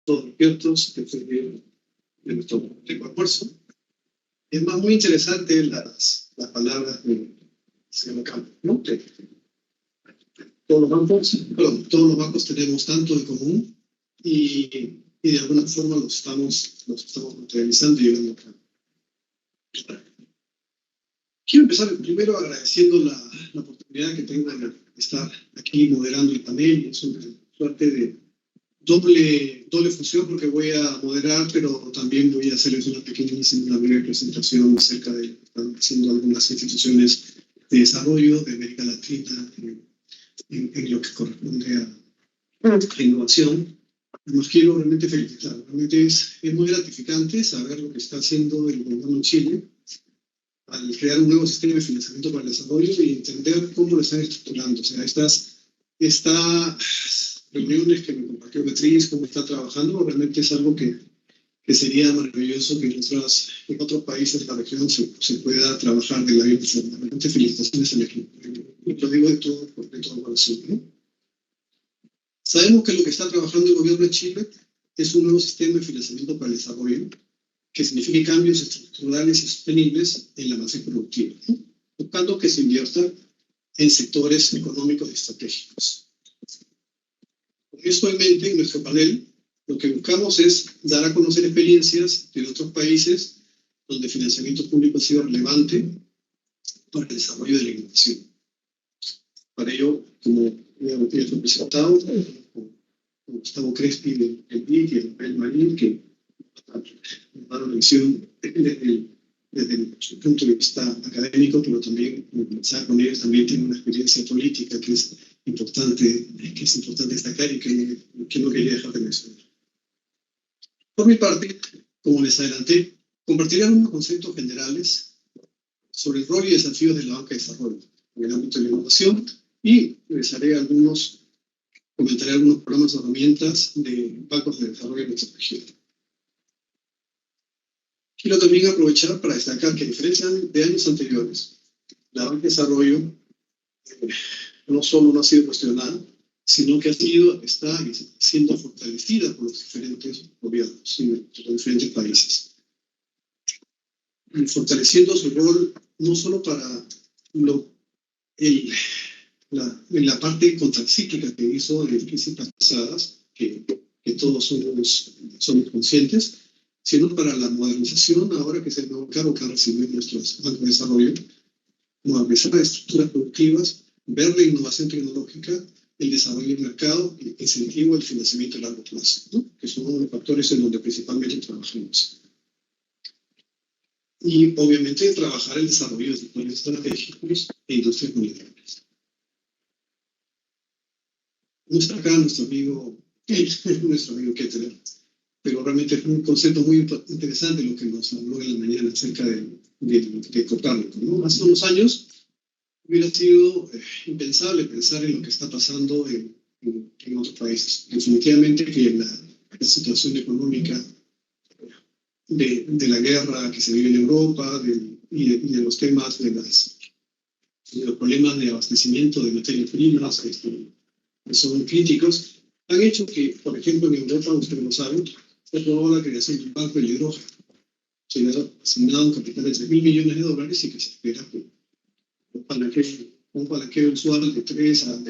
todos despiertos después de nuestro almuerzo. Es más, muy interesante las palabras de señor Campos, ¿no? Todos los bancos tenemos tanto en común y de alguna forma los estamos materializando y llevando a cabo. Quiero empezar primero agradeciendo la oportunidad que tengo de estar aquí moderando el panel. Es una suerte de doble función porque voy a moderar, pero también voy a hacerles una breve presentación acerca de lo que están haciendo algunas instituciones de desarrollo de América Latina en lo que corresponde a innovación. Los quiero realmente felicitar. Realmente es muy gratificante saber lo que está haciendo el gobierno de Chile al crear un nuevo sistema de financiamiento para el desarrollo y entender cómo lo están estructurando. O sea, estas reuniones que me compartió Beatriz, cómo está trabajando, realmente es algo que sería maravilloso que en otros países de la región se pueda trabajar de la misma forma. Realmente felicitaciones al equipo. Lo digo de todo corazón, ¿no? Sabemos que lo que está trabajando el gobierno de Chile es un nuevo sistema de financiamiento para el desarrollo que signifique cambios estructurales y sostenibles en la matriz productiva, ¿no? Buscando que se invierta en sectores económicos estratégicos. Con esto en mente, en nuestro panel, lo que buscamos es dar a conocer experiencias de otros países donde el financiamiento público ha sido relevante para el desarrollo de la innovación. Para ello, como ya lo he presentado, con Gustavo Crespi del BIC y Rafael Marín, que nos dan una visión desde su punto de vista académico, pero también conversar con ellos también tiene una experiencia política que es importante destacar y que no quería dejar de mencionar. Por mi parte, como les adelanté, compartiré algunos conceptos generales sobre el rol y desafíos de la banca de desarrollo en el ámbito de la innovación y comentaré algunos programas o herramientas de bancos de desarrollo en nuestra región. Quiero también aprovechar para destacar que, a diferencia de años anteriores, la banca de desarrollo no solo no ha sido cuestionada, sino que está siendo fortalecida por los diferentes gobiernos en los diferentes países. Y fortaleciendo su rol no solo para en la parte contracíclica que hizo en las crisis pasadas, que todos somos conscientes, sino para la modernización, ahora que es el nuevo cargo que ha recibido nuestros bancos de desarrollo, modernizar las estructuras productivas, ver la innovación tecnológica, el desarrollo del mercado y el incentivo al financiamiento a largo plazo, ¿no? Que son uno de los factores en donde principalmente trabajamos. Y obviamente trabajar el desarrollo de sectores estratégicos e industrias vulnerables. No está acá nuestro amigo Kettler, pero realmente es un concepto muy interesante lo que nos habló en la mañana acerca de Copérnico, ¿no? Hace unos años hubiera sido impensable pensar en lo que está pasando en otros países. Definitivamente que la situación económica de la guerra que se vive en Europa y de los temas de los problemas de abastecimiento de materias primas que son críticos, han hecho que, por ejemplo, en Europa, ustedes lo saben, se aprobó la creación de un banco del hidrógeno. Se le ha asignado un capital de $3.000 millones y que se espera que un palanqueo usual de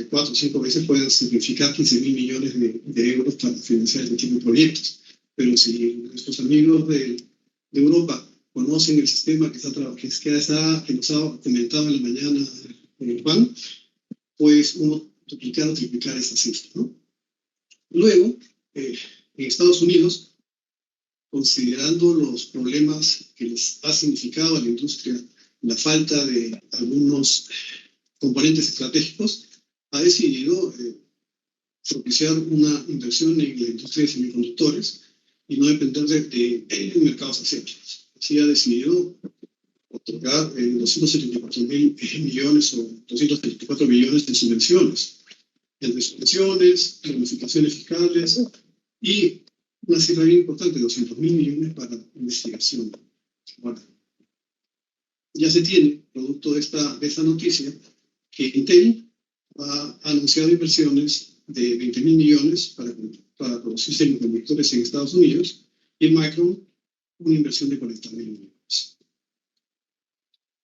4 o 5 veces pueda significar $15.000 millones de euros para financiar este tipo de proyectos. Pero si nuestros amigos de Europa conocen el sistema que nos ha comentado en la mañana Juan, pues uno duplicar o triplicar esta cifra, ¿no? Luego, en Estados Unidos, considerando los problemas que les ha significado a la industria la falta de algunos componentes estratégicos, ha decidido propiciar una inversión en la industria de semiconductores y no depender de mercados asiáticos. Así ha decidido otorgar 274.000 millones o 234 millones en subvenciones, entre subvenciones, bonificaciones fiscales y una cifra bien importante, 200.000 millones para investigación. Bueno, ya se tiene, producto de esta noticia, que Intel ha anunciado inversiones de 20.000 millones para producir semiconductores en Estados Unidos, y Micron una inversión de 40.000 millones.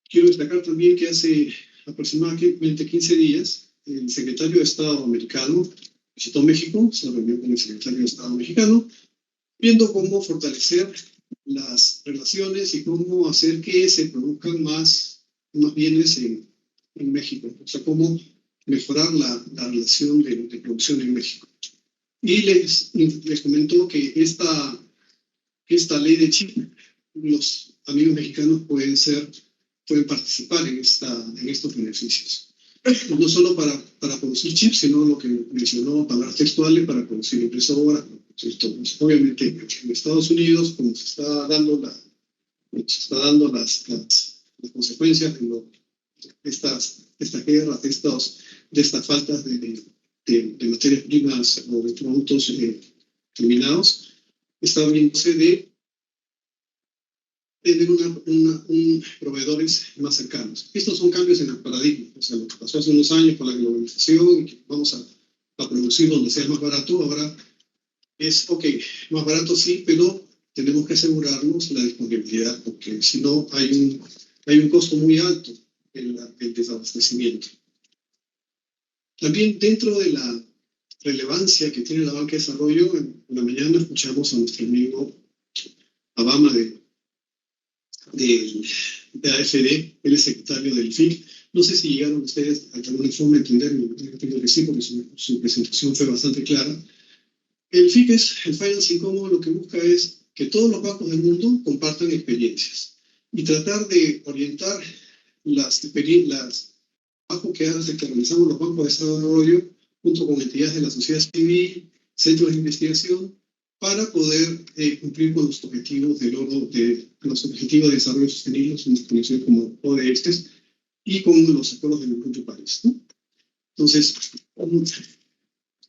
Quiero destacar también que hace aproximadamente 15 días el secretario de Estado americano visitó México, se reunió con el secretario de Estado mexicano, viendo cómo fortalecer las relaciones y cómo hacer que se produzcan más bienes en México, o sea, cómo mejorar la relación de producción en México. Y les comentó que esta ley de chip, los amigos mexicanos pueden participar en estos beneficios. No solo para producir chips, sino lo que mencionó, palabras textuales, para producir impresoras, obviamente en Estados Unidos, como se está dando las consecuencias de esta guerra, de estas faltas de materias primas o de productos terminados, está abriéndose de tener proveedores más cercanos. Estos son cambios en el paradigma. O sea, lo que pasó hace unos años con la globalización, que vamos a producir donde sea más barato, ahora es, ok, más barato sí, pero tenemos que asegurarnos la disponibilidad, porque si no hay un costo muy alto en el desabastecimiento. También dentro de la relevancia que tiene la banca de desarrollo, en la mañana escuchamos a nuestro amigo Obama de AFD, él es secretario del FIC. No sé si llegaron ustedes a alguna forma a entender, entiendo que sí, porque su presentación fue bastante clara. El FIC el Financing Commons, lo que busca es que todos los bancos del mundo compartan experiencias y tratar de orientar las trabajos que realizamos los bancos de desarrollo junto con entidades de la sociedad civil, centros de investigación, para poder cumplir con los objetivos los objetivos de desarrollo sostenible, conocidos como ODS, y con los acuerdos de la Unión de París, ¿no? Entonces,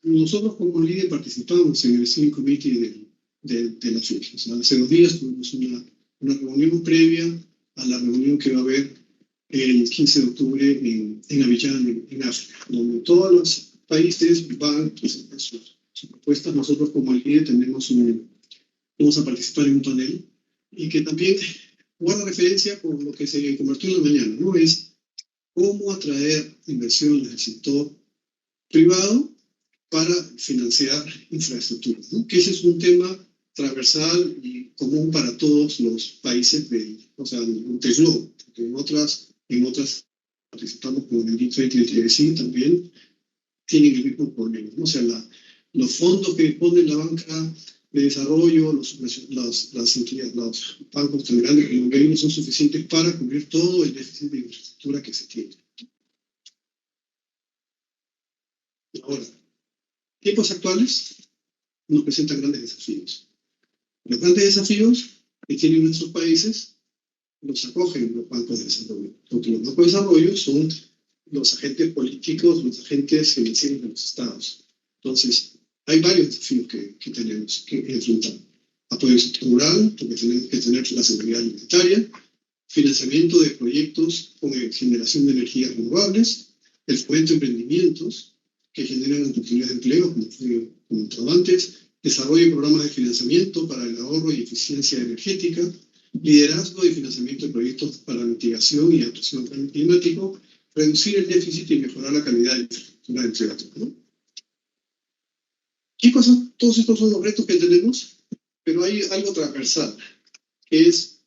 nosotros como líder participamos en el Steering Committee de la FIC. O sea, hace 2 días tuvimos una reunión previa a la reunión que va a haber el 15 de octubre en Abiyán, en África, donde todos los países van a presentar sus propuestas. Nosotros como líder vamos a participar en un panel y que también guarda referencia con lo que se convirtió en la mañana, ¿no? Es cómo atraer inversiones del sector privado para financiar infraestructuras, ¿no? Que ese es un tema transversal y común para todos los países del globo, porque en otras participamos con el G20 y el TSI también tienen el mismo problema, ¿no? O sea, los fondos que dispone la banca de desarrollo, los bancos tan grandes como el gobierno son suficientes para cubrir todo el déficit de infraestructura que se tiene. Ahora, tiempos actuales nos presentan grandes desafíos. Los grandes desafíos que tienen nuestros países los acogen los bancos de desarrollo, porque los bancos de desarrollo son los agentes políticos, los agentes financieros de los estados. Entonces, hay varios desafíos que tenemos que enfrentar. Apoyo estructural, porque tenemos que tener la seguridad alimentaria, financiamiento de proyectos con generación de energías renovables, el fomento de emprendimientos que generan oportunidades de empleo, como fue comentado antes, desarrollo de programas de financiamiento para el ahorro y eficiencia energética, liderazgo y financiamiento de proyectos para mitigación y adaptación al cambio climático, reducir el déficit y mejorar la calidad de infraestructura de entrega, ¿no? ¿Qué cosas? Todos estos son los retos que tenemos, pero hay algo transversal, que es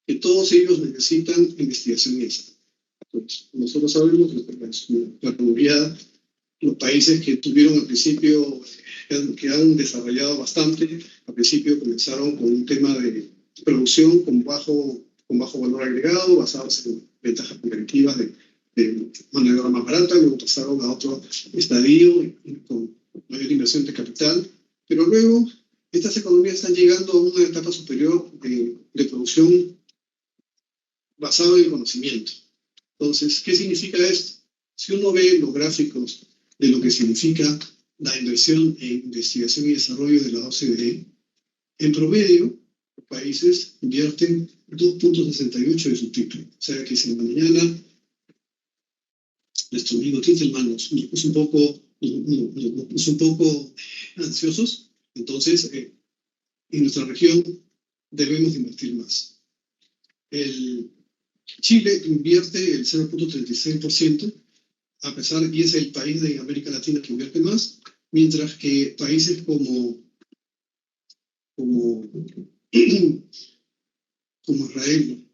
que todos ellos necesitan investigación y desarrollo. Entonces, nosotros sabemos que la comunidad, los países que tuvieron al principio, que han desarrollado bastante, al principio comenzaron con un tema de producción con bajo valor agregado, basados en ventajas competitivas de mano de obra más barata, luego pasaron a otro estadio con mayor inversión de capital, pero luego estas economías están llegando a una etapa superior de producción basada en el conocimiento. Entonces, ¿qué significa esto? Si uno ve los gráficos de lo que significa la inversión en investigación y desarrollo de la OCDE, en promedio, los países invierten 2.68 de su PIB. O sea que si mañana nuestro amigo Tintelman nos puso un poco nos puso un poco ansiosos. Entonces, en nuestra región debemos invertir más. Chile invierte el 0,36%, a pesar, y es el país de América Latina que invierte más, mientras que países como Israel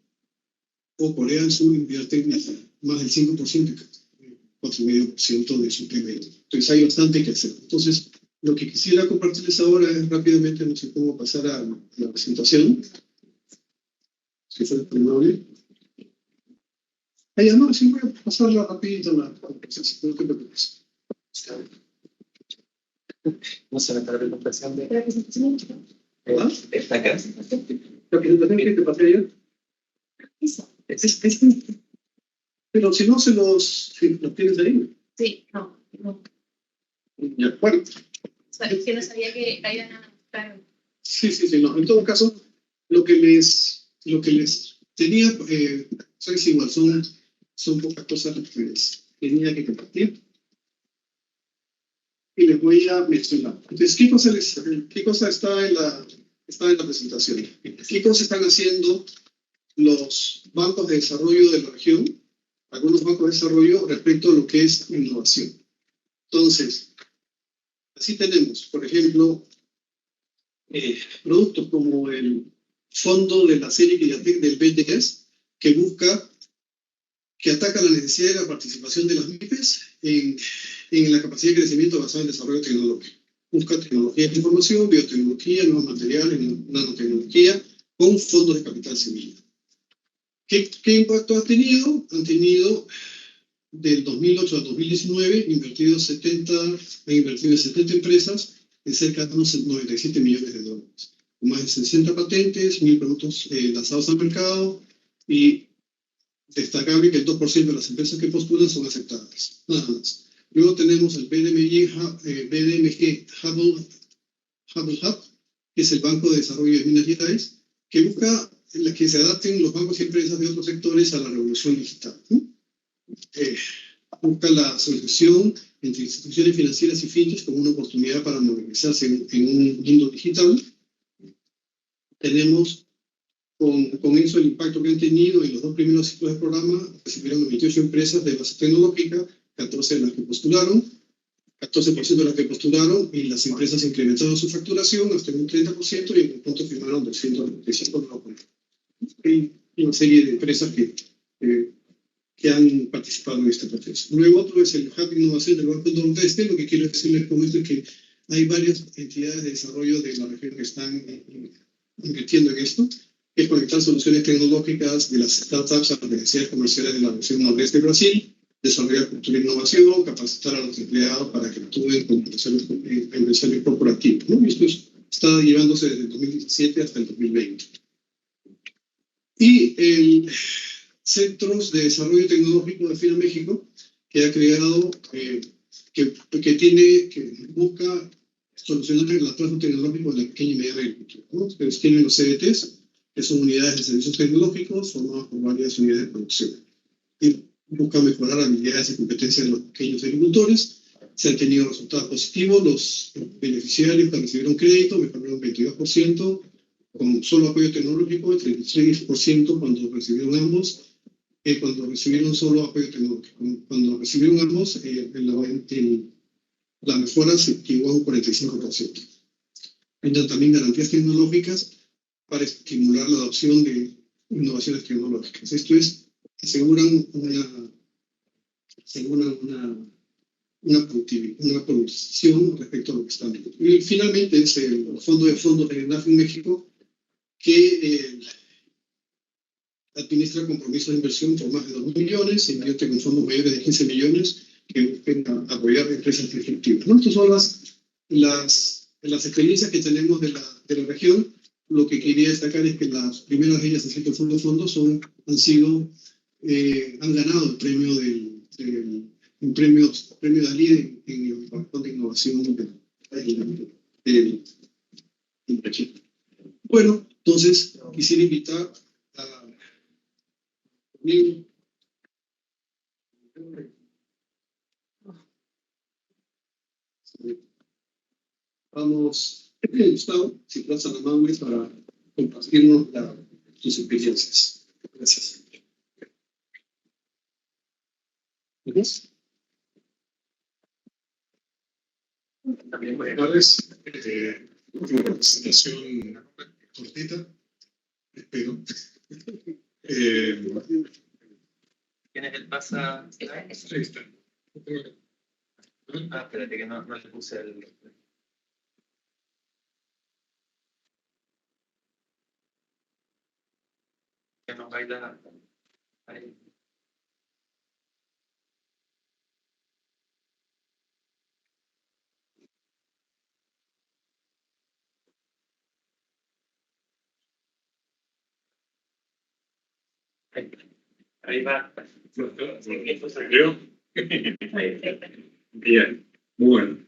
o Corea del Sur invierten más del 5%, 4,5% de su PIB. Entonces hay bastante que hacer. Entonces, lo que quisiera compartirles ahora es rápidamente, no sé cómo pasar a la presentación. Si fuera tan amable. No, sí voy a pasarla rapidito la presentación, no te preocupes. No se me está la presentación de... ¿Ah? ¿Está acá? ¿La presentación quieres que pase ayer? Pero si no, los tienes ahí. Sí, no. Ya, bueno. O sea, es que no sabía que iban a mostrar. Sí, no. En todo caso, lo que les tenía, es igual, son pocas cosas las que les tenía que compartir. Y les voy a mencionar. Entonces, ¿qué cosa está en la presentación? ¿Qué cosas están haciendo los bancos de desarrollo de la región, algunos bancos de desarrollo, respecto a lo que es innovación? Entonces, así tenemos, por ejemplo, productos como el fondo de la serie Criatec del BTS, que ataca la necesidad de la participación de las MIPES en la capacidad de crecimiento basada en desarrollo tecnológico. Busca tecnología de información, biotecnología, nuevos materiales, nanotecnología, con fondos de capital semilla. ¿Qué impacto ha tenido? Han tenido, del 2008 al 2019, han invertido en 70 empresas en cerca de unos $97 millones, con más de 60 patentes, 1.000 productos lanzados al mercado, y destacable que el 2% de las empresas que postulan son aceptadas, nada más. Luego tenemos el BDMG Hubble Hub, que es el Banco de Desarrollo de Minas Gerais, que busca que se adapten los bancos y empresas de otros sectores a la revolución digital. Busca la asociación entre instituciones financieras y fintechs como una oportunidad para movilizarse en un mundo digital. Tenemos con eso el impacto que han tenido en los 2 primeros ciclos del programa. Recibieron 28 empresas de base tecnológica, 14 de las que postularon, 14% de las que postularon, y las empresas incrementaron su facturación hasta un 30%, y en conjunto firmaron 295 nuevos contratos. Hay una serie de empresas que han participado en este proceso. Luego otro es el Hub de Innovación del Banco Nordeste. Lo que quiero decirles con esto es que hay varias entidades de desarrollo de la región que están invirtiendo en esto, que es conectar soluciones tecnológicas de las startups a las necesidades comerciales de la región nordeste de Brasil, desarrollar cultura e innovación, capacitar a los empleados para que actúen como empresarios corporativos, ¿no? Y esto está llevándose desde el 2017 hasta el 2020. Y el Centros de Desarrollo Tecnológico de FINA México, que ha creado, que busca solucionar el atraso tecnológico de la pequeña y mediana agricultura, ¿no? Entonces tienen los CDTs, que son unidades de servicios tecnológicos formadas por varias unidades de producción. Y busca mejorar habilidades y competencias de los pequeños agricultores. Se han tenido resultados positivos. Los beneficiarios que recibieron crédito mejoraron 22%, con solo apoyo tecnológico, el 33% cuando recibieron ambos, cuando recibieron solo apoyo tecnológico. Cuando recibieron ambos, la mejora se llegó a un 45%. Brindan también garantías tecnológicas para estimular la adopción de innovaciones tecnológicas. Esto es, aseguran una producción respecto a lo que están viendo. Y finalmente es el fondo de fondos de NAFIN México, que administra compromisos de inversión por más de 2 millones, se invierte con fondos mayores de 15 millones que busquen apoyar empresas efectivas, ¿no? Estas son las experiencias que tenemos de la región. Lo que quería destacar es que las primeras de ellas, en el fondos han ganado el premio premio Dalí en el Banco de Innovación de Chile. Bueno, entonces quisiera invitar a Vamos, Gustavo, si estás tan amable para compartirnos tus experiencias. Gracias. ¿Ves? También voy a Buenas tardes. Una presentación cortita, espero. ¿Tienes el pasa? Ahí está. Ah, espérate que no le puse el... Que nos baila ahí. Ahí va. ¿Salió? Bien, bueno.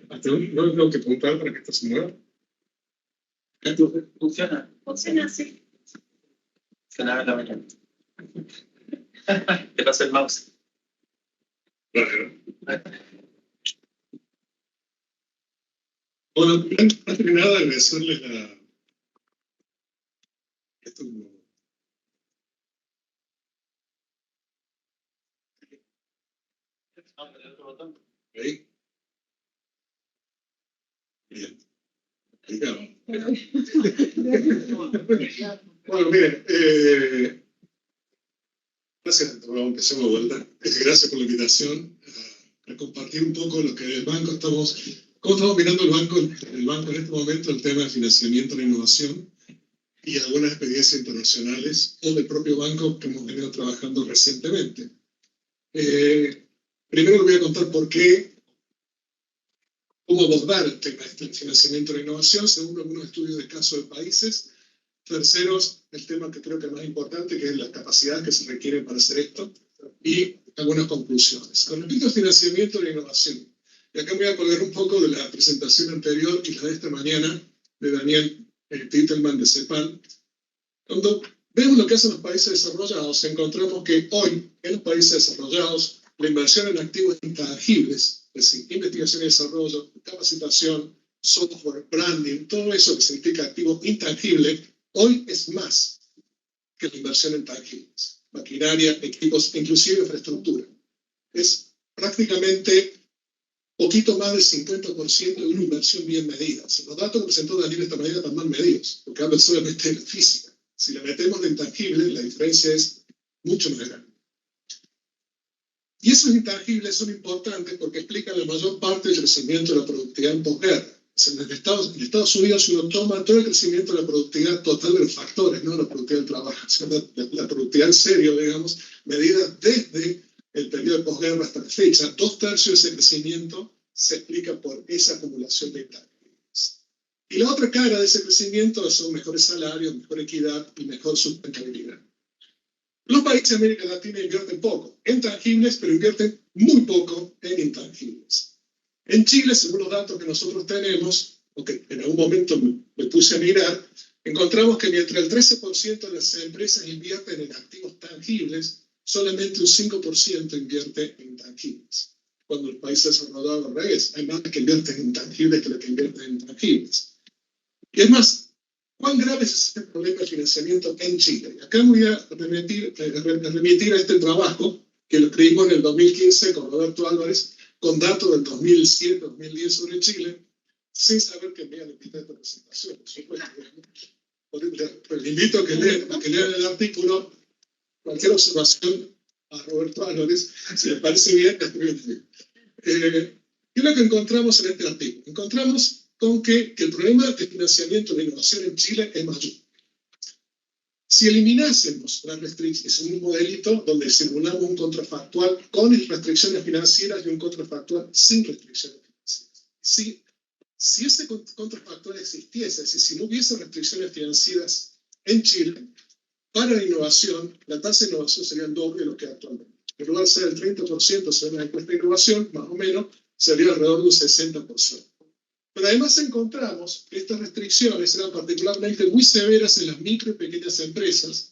¿Hasta dónde no tengo que apuntar para que esto se mueva? ¿Funciona? Funciona así. Sonaba en la mañana. Te paso el mouse. Claro. Bueno, antes que nada, agradecerles la... Esto como... ¿Ahí? Bien. Bueno, miren, gracias, empecemos de vuelta. Gracias por la invitación a compartir un poco lo que el banco cómo estamos mirando el banco en este momento, el tema de financiamiento de la innovación y algunas experiencias internacionales o del propio banco que hemos venido trabajando recientemente. Primero les voy a contar cómo abordar el tema del financiamiento de la innovación según algunos estudios de caso de países. Terceros, el tema que creo que es más importante, que es las capacidades que se requieren para hacer esto, y algunas conclusiones. Con respecto al financiamiento de la innovación, y acá me voy a colgar un poco de la presentación anterior y la de esta mañana de Daniel Titelman de CEPAL. Cuando vemos lo que hacen los países desarrollados, encontramos que hoy en los países desarrollados la inversión en activos intangibles, es decir, investigación y desarrollo, capacitación, software, branding, todo eso que significa activo intangible, hoy es más que la inversión en tangibles, maquinaria, equipos, inclusive infraestructura. Es prácticamente poquito más del 50% de una inversión bien medida. Los datos que presentó Daniel de esta manera están mal medidos, porque hablan solamente de la física. Si le metemos de intangible, la diferencia es mucho más grande. Y esos intangibles son importantes porque explican la mayor parte del crecimiento de la productividad en posguerra. En Estados Unidos uno toma todo el crecimiento de la productividad total de los factores, no la productividad del trabajo, sino la productividad en serio, digamos, medida desde el periodo de posguerra hasta la fecha. 2/3 de ese crecimiento se explica por esa acumulación de intangibles. Y la otra cara de ese crecimiento son mejores salarios, mejor equidad y mejor sustentabilidad. Los países de América Latina invierten poco en tangibles, pero invierten muy poco en intangibles. En Chile, según los datos que nosotros tenemos, o que en algún momento me puse a mirar, encontramos que mientras el 13% de las empresas invierten en activos tangibles, solamente un 5% invierte en intangibles. Cuando el país desarrollado al revés, hay más que invierten en intangibles que los que invierten en intangibles. Y es más, ¿cuán grave es este problema de financiamiento en Chile? Acá me voy a remitir a este trabajo que lo escribimos en el 2015 con Roberto Álvarez, con datos del 2007-2010 sobre Chile, sin saber que me iban a invitar a esta presentación. Les invito a que lean el artículo, cualquier observación a Roberto Álvarez, si les parece bien, ¿qué es lo que encontramos en este artículo? Encontramos con que el problema de financiamiento de la innovación en Chile es mayor. Si eliminásemos las restricciones, es un modelito donde simulamos un contrafactual con restricciones financieras y un contrafactual sin restricciones financieras. Si ese contrafactual existiese, es decir, si no hubiese restricciones financieras en Chile, para la innovación, la tasa de innovación sería el doble de lo que actualmente. En lugar de ser el 30% según la encuesta de innovación, más o menos, sería alrededor de un 60%. Pero además encontramos que estas restricciones eran particularmente muy severas en las micro y pequeñas empresas,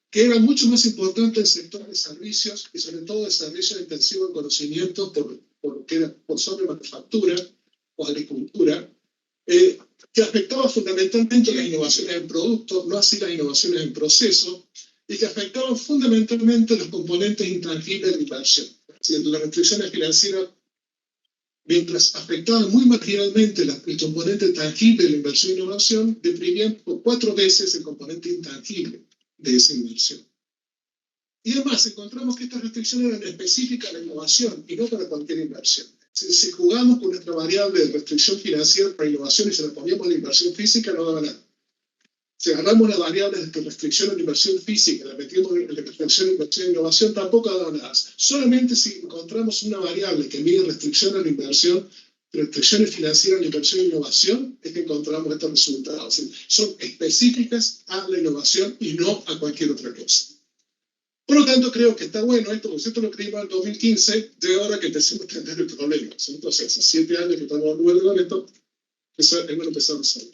que eran mucho más importantes en sectores de servicios y sobre todo de servicios intensivos en conocimiento por que era por sobre manufactura o agricultura, que afectaba fundamentalmente las innovaciones en productos, no así las innovaciones en procesos, y que afectaban fundamentalmente los componentes intangibles de la inversión. Las restricciones financieras, mientras afectaban muy marginalmente el componente tangible de la inversión e innovación, deprimían por 4 veces el componente intangible de esa inversión. Y además encontramos que estas restricciones eran específicas a la innovación y no para cualquier inversión. Si jugamos con nuestra variable de restricción financiera para innovación y se la poníamos a la inversión física, no daba nada. Si agarramos las variables de restricción a la inversión física y la metimos en la restricción a inversión e innovación, tampoco daba nada. Solamente si encontramos una variable que mide restricción a la inversión, restricciones financieras a la inversión e innovación, es que encontramos estos resultados. Son específicas a la innovación y no a cualquier otra cosa. Por lo tanto, creo que está bueno esto, porque esto lo creímos en el 2015, de ahora que empecemos a entender el problema. Entonces, hace 7 años que estamos hablando con esto, es bueno empezar a usarlo.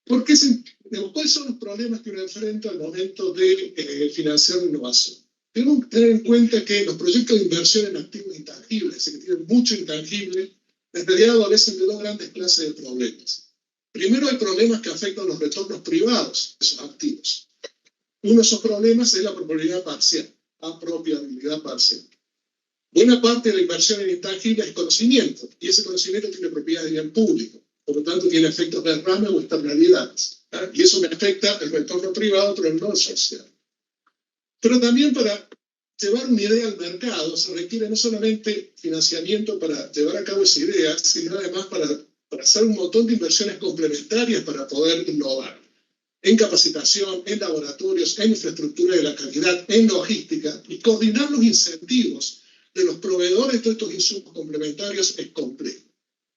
¿Cuáles son los problemas que uno enfrenta al momento de financiar la innovación? Tenemos que tener en cuenta que los proyectos de inversión en activos intangibles, que tienen mucho intangible, en realidad adolecen de 2 grandes clases de problemas. Primero, hay problemas que afectan los retornos privados de esos activos. Uno de esos problemas es la propiedad parcial, apropiabilidad parcial. Buena parte de la inversión en intangibles es conocimiento, y ese conocimiento tiene propiedad de bien público. Por lo tanto, tiene efectos de derrame o externalidades. Y eso me afecta el retorno privado, pero no el social. Pero también para llevar una idea al mercado se requiere no solamente financiamiento para llevar a cabo esa idea, sino además para hacer un montón de inversiones complementarias para poder innovar. En capacitación, en laboratorios, en infraestructura de la calidad, en logística, y coordinar los incentivos de los proveedores de todos estos insumos complementarios es complejo.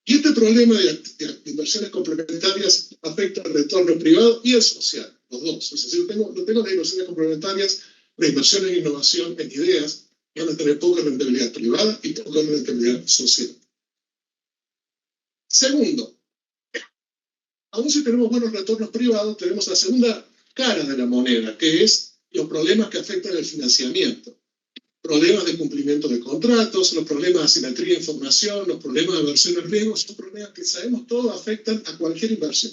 Y este problema de inversiones complementarias afecta al retorno privado y al social, los dos. Es decir, no tengo las inversiones complementarias, las inversiones en innovación, en ideas, van a tener poca rentabilidad privada y poca rentabilidad social. Segundo, aún si tenemos buenos retornos privados, tenemos la segunda cara de la moneda, que es los problemas que afectan el financiamiento. Problemas de cumplimiento de contratos, los problemas de asimetría de información, los problemas de aversión al riesgo, son problemas que sabemos todos afectan a cualquier inversión.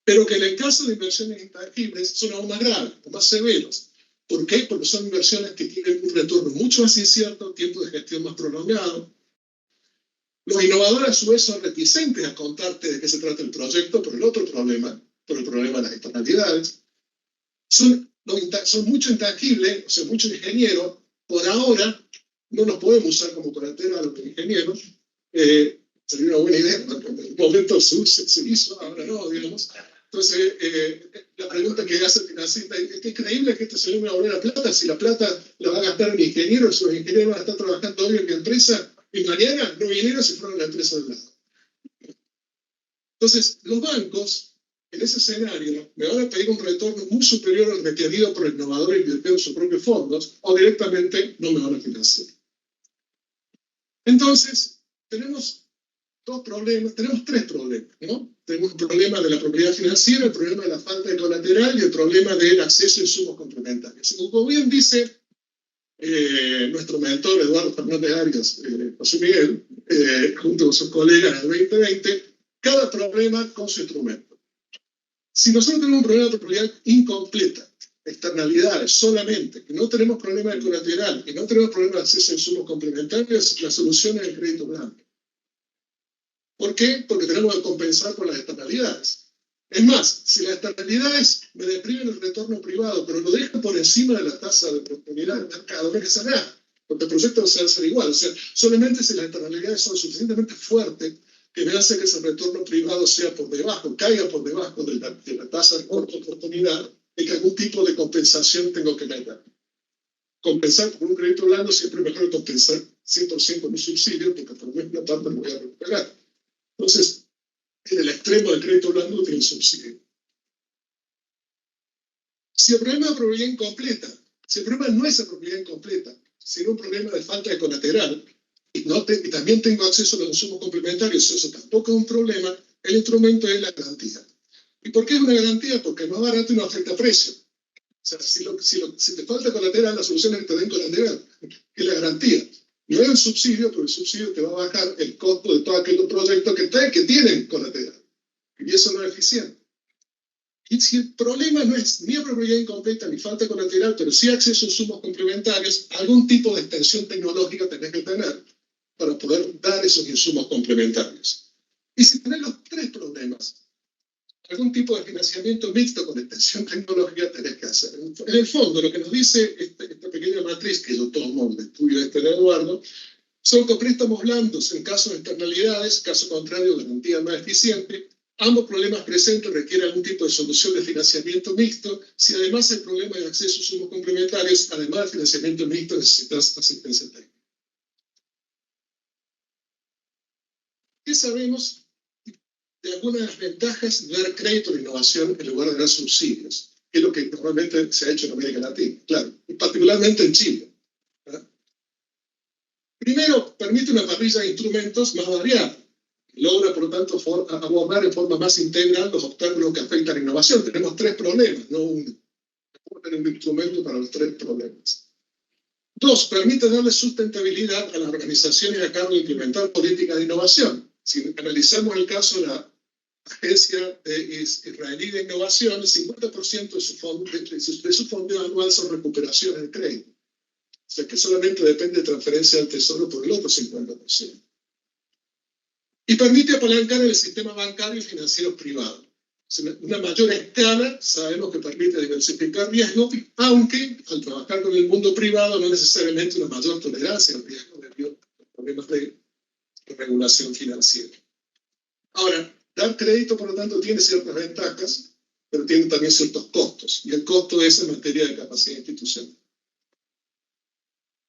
Pero que en el caso de inversiones intangibles son aún más graves, o más severos. ¿Por qué? Porque son inversiones que tienen un retorno mucho más incierto, tiempo de gestión más prolongado. Los innovadores a su vez son reticentes a contarte de qué se trata el proyecto por el otro problema, por el problema de las externalidades. Son mucho intangibles, o sea, muchos ingenieros, por ahora no nos podemos usar como colateral a los ingenieros. Sería una buena idea, porque en el momento se hizo, ahora no, digamos. Entonces, la pregunta que hace el financista es que es creíble que este señor me va a volver la plata, si la plata la va a gastar el ingeniero, si los ingenieros van a estar trabajando hoy en mi empresa, y mañana no vinieron si fueron a la empresa del lado. Entonces, los bancos, en ese escenario, me van a pedir un retorno muy superior al requerido por el innovador invirtiendo en sus propios fondos, o directamente no me van a financiar. Entonces, tenemos 2 problemas, tenemos 3 problemas, ¿no? Tenemos el problema de la propiedad financiera, el problema de la falta de colateral y el problema del acceso a insumos complementarios. Como bien dice nuestro mentor Eduardo Fernández Arias, José Miguel, junto con sus colegas en el 2020, cada problema con su instrumento. Si nosotros tenemos un problema de propiedad incompleta, externalidades solamente, que no tenemos problema de colateral, que no tenemos problema de acceso a insumos complementarios, la solución es el crédito blanco. ¿Por qué? Porque tenemos que compensar por las externalidades. Es más, si las externalidades me deprimen el retorno privado, pero lo dejan por encima de la tasa de oportunidad del mercado, no pasa nada, porque el proyecto va a ser igual. O sea, solamente si las externalidades son suficientemente fuertes que me hace que ese retorno privado sea por debajo, caiga por debajo de la tasa de oportunidad, es que algún tipo de compensación tengo que meter. Compensar por un crédito blando siempre es mejor que compensar 100% con un subsidio, porque por lo menos una parte me voy a recuperar. Entonces, en el extremo del crédito blando tiene subsidio. Si el problema de propiedad incompleta, si el problema no es la propiedad incompleta, sino un problema de falta de colateral, y también tengo acceso a los insumos complementarios, eso tampoco es un problema, el instrumento es la garantía. ¿Y por qué es una garantía? Porque es más barato y no afecta precio. O sea, si te falta colateral, la solución es que te den colateral, que es la garantía. No es el subsidio, pero el subsidio te va a bajar el costo de todos aquellos proyectos que tienen colateral. Y eso no es eficiente. Y si el problema no es ni apropiación incompleta ni falta de colateral, pero sí acceso a insumos complementarios, algún tipo de extensión tecnológica tenés que tener para poder dar esos insumos complementarios. Y si tenés los tres problemas, algún tipo de financiamiento mixto con extensión tecnológica tenés que hacer. En el fondo, lo que nos dice esta pequeña matriz, que yo tomo el estudio de Eduardo, son con préstamos blandos en caso de externalidades, caso contrario, garantía más eficiente. Ambos problemas presentes requieren algún tipo de solución de financiamiento mixto. Si además hay problema de acceso a insumos complementarios, además de financiamiento mixto, necesitas asistencia técnica. ¿Qué sabemos de algunas de las ventajas de dar crédito a la innovación en lugar de dar subsidios? Que es lo que normalmente se ha hecho en América Latina, claro, y particularmente en Chile. ¿Verdad? Primero, permite una parrilla de instrumentos más variada. Logra, por lo tanto, abordar en forma más integral los obstáculos que afectan a la innovación. Tenemos tres problemas, no uno. Podemos tener un instrumento para los tres problemas. Dos, permite darle sustentabilidad a las organizaciones a cargo de implementar políticas de innovación. Si analizamos el caso de la Agencia Israelí de Innovación, el 50% de su fondo anual son recuperaciones de crédito. O sea que solamente depende de transferencia al Tesoro por el otro 50%. Y permite apalancar el sistema bancario y financiero privado. Una mayor escala sabemos que permite diversificar riesgo, aunque al trabajar con el mundo privado no necesariamente una mayor tolerancia al riesgo debido a los problemas de regulación financiera. Ahora, dar crédito, por lo tanto, tiene ciertas ventajas, pero tiene también ciertos costos. Y el costo es en materia de capacidad institucional.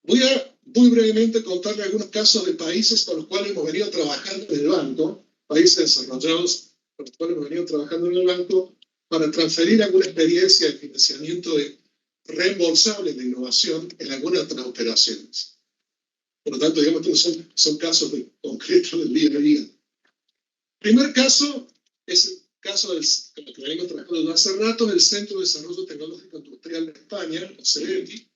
Voy a muy brevemente contarle algunos casos de países con los cuales hemos venido trabajando en el banco, países desarrollados con los cuales hemos venido trabajando en el banco, para transferir alguna experiencia de financiamiento reembolsable de innovación en algunas de las operaciones. Por lo tanto, digamos que son casos concretos del día a día. El primer caso es el caso del que venimos trabajando hace rato, del Centro de Desarrollo Tecnológico Industrial de España, o CETI.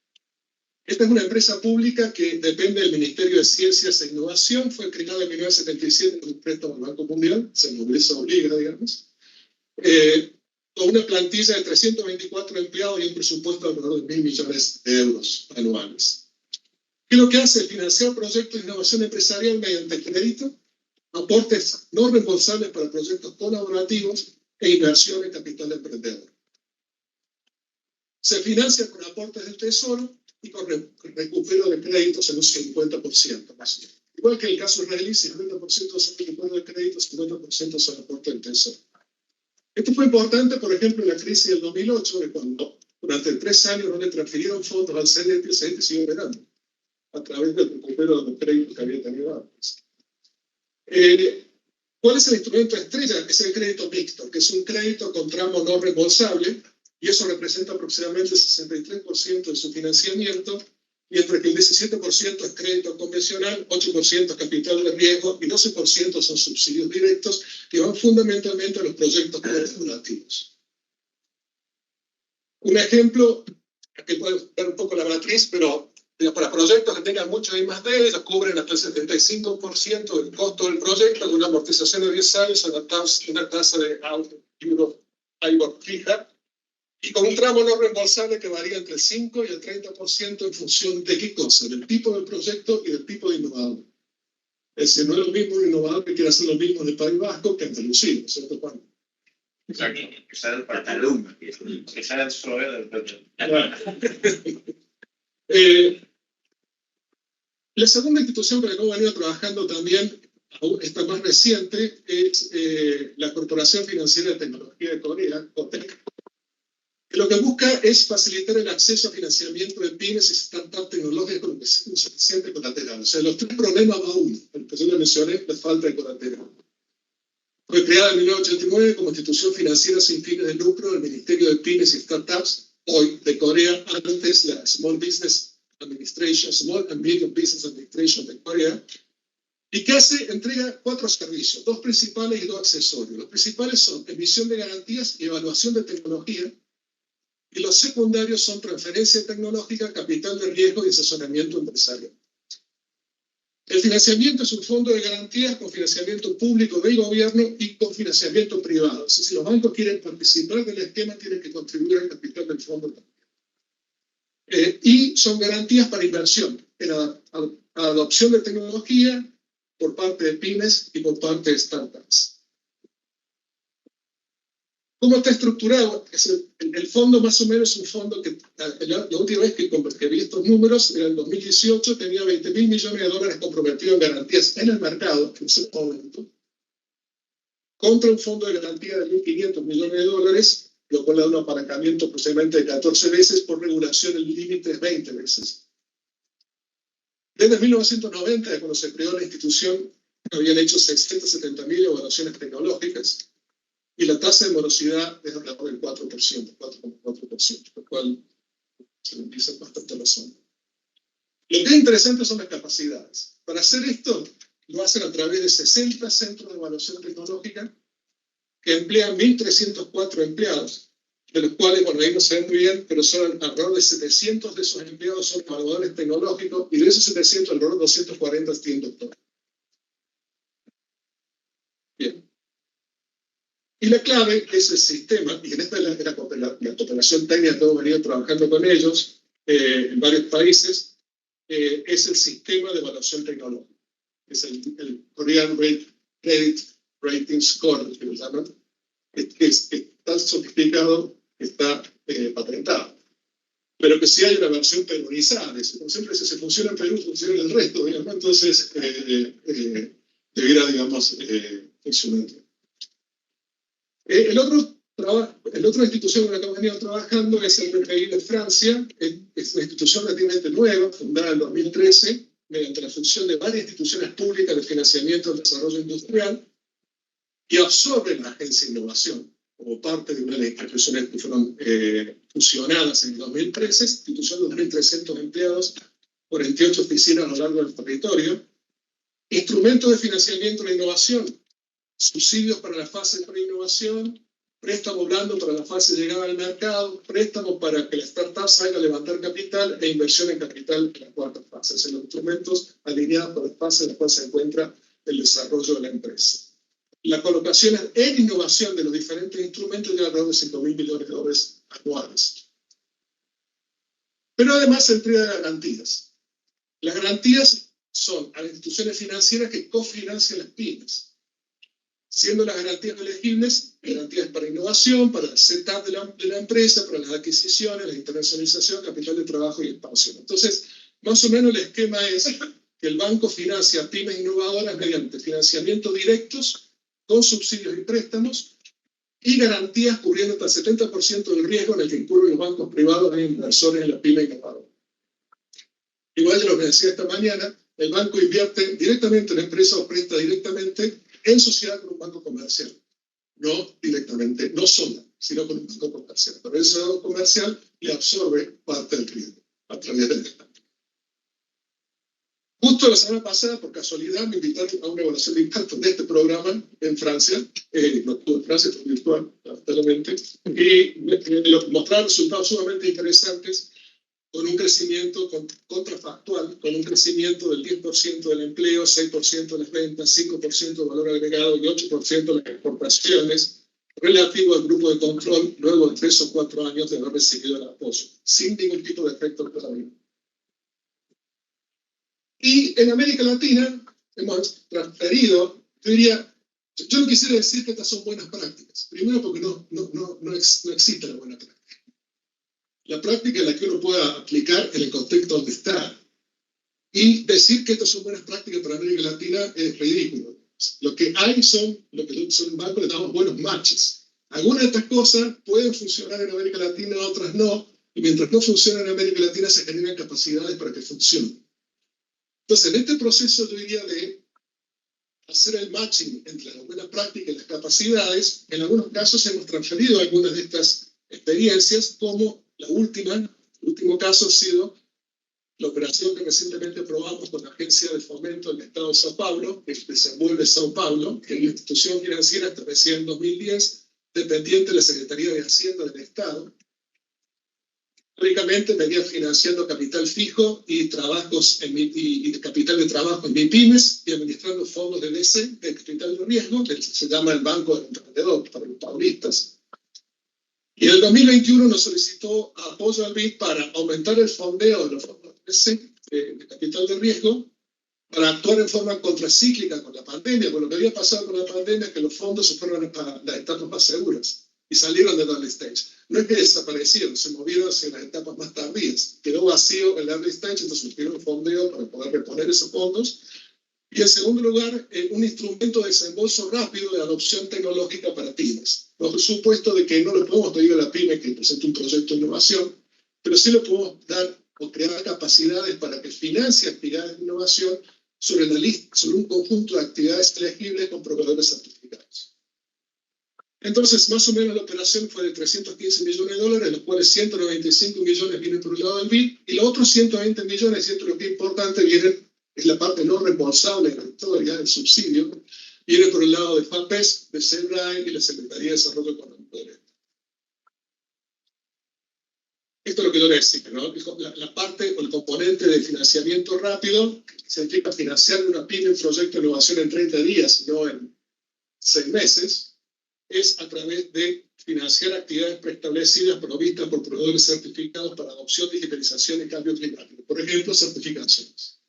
Esta es una empresa pública que depende del Ministerio de Ciencias e Innovación, fue creada en 1977 con un préstamo del Banco Mundial, se movilizó obliga, digamos, con una plantilla de 324 empleados y un presupuesto de alrededor de 1.000 millones de euros anuales. ¿Qué es lo que hace? Financiar proyectos de innovación empresarial mediante crédito, aportes no reembolsables para proyectos colaborativos e inversión en capital emprendedor. Se financia con aportes del Tesoro y con recupero de créditos en un 50%. Más. Igual que en el caso israelí, 50% son recupero de créditos, 50% son aportes del Tesoro. Esto fue importante, por ejemplo, en la crisis del 2008, de cuando durante 3 años no le transfirieron fondos al CEDETI, el CEDETI siguió operando a través del recupero de los créditos que había tenido antes. ¿Cuál es el instrumento estrella? Es el crédito mixto, que es un crédito con tramo no reembolsable, y eso representa aproximadamente el 63% de su financiamiento, mientras que el 17% es crédito convencional, 8% es capital de riesgo y 12% son subsidios directos que van fundamentalmente a los proyectos colaborativos. Un ejemplo, aquí pueden ver un poco la matriz, pero para proyectos que tengan mucho I+D, ellos cubren hasta el 75% del costo del proyecto con una amortización de 10 años, una tasa de Euro fija, y con un tramo no reembolsable que varía entre el 5 y el 30% en función de qué cosa, del tipo del proyecto y del tipo de innovador. Es decir, no es lo mismo un innovador que quiere hacer lo mismo en el País Vasco que en Andalucía, ¿cierto, Juan? Exacto. Que sea el pantalón, que sea el suave del proyecto. La segunda institución con la que hemos venido trabajando también, esta más reciente, es la Corporación Financiera de Tecnología de Corea, COTEC. Lo que busca es facilitar el acceso a financiamiento de pymes y startups tecnológicas con suficiente colateral. O sea, los 3 problemas va uno. El que yo le mencioné, la falta de colateral. Fue creada en 1989 como institución financiera sin fines de lucro del Ministerio de Pymes y Startups, hoy de Corea, antes la Small Business Administration, Small and Medium Business Administration de Corea, y que entrega 4 servicios, 2 principales y 2 accesorios. Los principales son emisión de garantías y evaluación de tecnología, y los secundarios son transferencia tecnológica, capital de riesgo y asesoramiento empresarial. El financiamiento es un fondo de garantías con financiamiento público del gobierno y con financiamiento privado. Si los bancos quieren participar del esquema, tienen que contribuir al capital del fondo. Y son garantías para inversión, en adopción de tecnología por parte de pymes y por parte de startups. ¿Cómo está estructurado? El fondo más o menos es un fondo que la última vez que vi estos números, en el 2018, tenía 20.000 millones de dólares comprometidos en garantías en el mercado, en ese momento, contra un fondo de garantía de 1.500 millones de dólares, lo cual da un apalancamiento aproximadamente de 14 veces, por regulación el límite es 20 veces. Desde 1990, cuando se creó la institución, habían hecho 670.000 evaluaciones tecnológicas, y la tasa de morosidad es alrededor del 4%, 4,4%, lo cual se le dice bastante razón. Lo que es interesante son las capacidades. Para hacer esto, lo hacen a través de 60 centros de evaluación tecnológica que emplean 1.304 empleados, de los cuales, bueno, ahí no se ven muy bien, pero son alrededor de 700 de esos empleados son evaluadores tecnológicos, y de esos 700, alrededor de 240 tienen doctor. Bien. Y la clave es el sistema, y en esta es la cooperación técnica que hemos venido trabajando con ellos en varios países, es el sistema de evaluación tecnológica. Es el Korean Credit Rating Score, que lo llaman, que está sofisticado, que está patentado. Pero que sí hay una versión peruanizada. Como siempre, si se funciona en Perú, funciona en el resto, digamos. Entonces, debiera, digamos, funcionar. El otra institución con la que hemos venido trabajando es el BPI de Francia. Es una institución relativamente nueva, fundada en 2013, mediante la fusión de varias instituciones públicas de financiamiento del desarrollo industrial, y absorbe la Agencia de Innovación como parte de una de las instituciones que fueron fusionadas en 2013, institución de 2.300 empleados, 48 oficinas a lo largo del territorio, instrumentos de financiamiento de la innovación, subsidios para la fase de pre-innovación, préstamos blandos para la fase de llegada al mercado, préstamos para que la startup salga a levantar capital e inversión en capital en la cuarta fase. Son los instrumentos alineados con la fase en la cual se encuentra el desarrollo de la empresa. La colocación en innovación de los diferentes instrumentos de alrededor de 5.000 millones de dólares anuales. Pero además se entrega garantías. Las garantías son a las instituciones financieras que cofinancian las pymes, siendo las garantías elegibles garantías para innovación, para el setup de la empresa, para las adquisiciones, la internacionalización, capital de trabajo y expansión. Entonces, más o menos el esquema es que el banco financia pymes innovadoras mediante financiamiento directos, con subsidios y préstamos, y garantías cubriendo hasta el 70% del riesgo en el que incurren los bancos privados e inversores en la pyme innovadora. Igual de lo que decía esta mañana, el banco invierte directamente en la empresa o presta directamente en sociedad con un banco comercial. No directamente, no sola, sino con un banco comercial. Pero ese banco comercial le absorbe parte del riesgo a través del Estado. Justo la semana pasada, por casualidad, me invitaron a una evaluación de impacto de este programa en Francia. No estuve en Francia, fue virtual, lamentablemente. Y mostraron resultados sumamente interesantes, con un crecimiento contrafactual, con un crecimiento del 10% del empleo, 6% de las ventas, 5% de valor agregado y 8% de las exportaciones, relativo al grupo de control luego de 3 o 4 años de haber recibido el apoyo, sin ningún tipo de efecto todavía. Y en América Latina hemos transferido, yo no quisiera decir que estas son buenas prácticas. Primero porque no existe la buena práctica. La práctica es la que uno pueda aplicar en el contexto donde está. Y decir que estas son buenas prácticas para América Latina es ridículo. Lo que hay son, lo que son en banco le damos buenos matches. Algunas de estas cosas pueden funcionar en América Latina, otras no. Y mientras no funcionan en América Latina se generan capacidades para que funcionen. Entonces, en este proceso yo diría de hacer el matching entre la buena práctica y las capacidades, en algunos casos hemos transferido algunas de estas experiencias, como el último caso ha sido la operación que recientemente probamos con la Agencia de Fomento del Estado de Sao Paulo, que desenvuelve Sao Paulo, que es una institución financiera establecida en 2010, dependiente de la Secretaría de Hacienda del Estado. Históricamente venía financiando capital fijo y trabajos y capital de trabajo en MIPYMES y administrando fondos de DC, de capital de riesgo, que se llama el Banco del Emprendedor para los paulistas. Y en el 2021 nos solicitó apoyo al BID para aumentar el fondeo de los fondos de DC, de capital de riesgo, para actuar en forma contracíclica con la pandemia. Porque lo que había pasado con la pandemia es que los fondos se fueron a las etapas más seguras y salieron del early stage. No es que desaparecieron, se movieron hacia las etapas más tardías. Quedó vacío el early stage, entonces tuvieron un fondeo para poder reponer esos fondos. Y en segundo lugar, un instrumento de desembolso rápido de adopción tecnológica para pymes. Bajo el supuesto de que no le podemos pedir a la pyme que presente un proyecto de innovación, pero sí le podemos dar o crear capacidades para que financie actividades de innovación sobre un conjunto de actividades elegibles con proveedores certificados. Entonces, más o menos la operación fue de 315 millones de dólares, de los cuales 195 millones vienen por el lado del BID, y los otros 120 millones, y esto es lo que es importante, es la parte no reembolsable de la historia, el subsidio, viene por el lado de FAPES, de SEBRAE y la Secretaría de Desarrollo Económico del Estado. Esto es lo que yo les decía, ¿no? La parte o el componente de financiamiento rápido, que significa financiar una pyme un proyecto de innovación en 30 días, no en 6 meses, es a través de financiar actividades preestablecidas provistas por proveedores certificados para adopción, digitalización y cambio climático. Por ejemplo, certificaciones.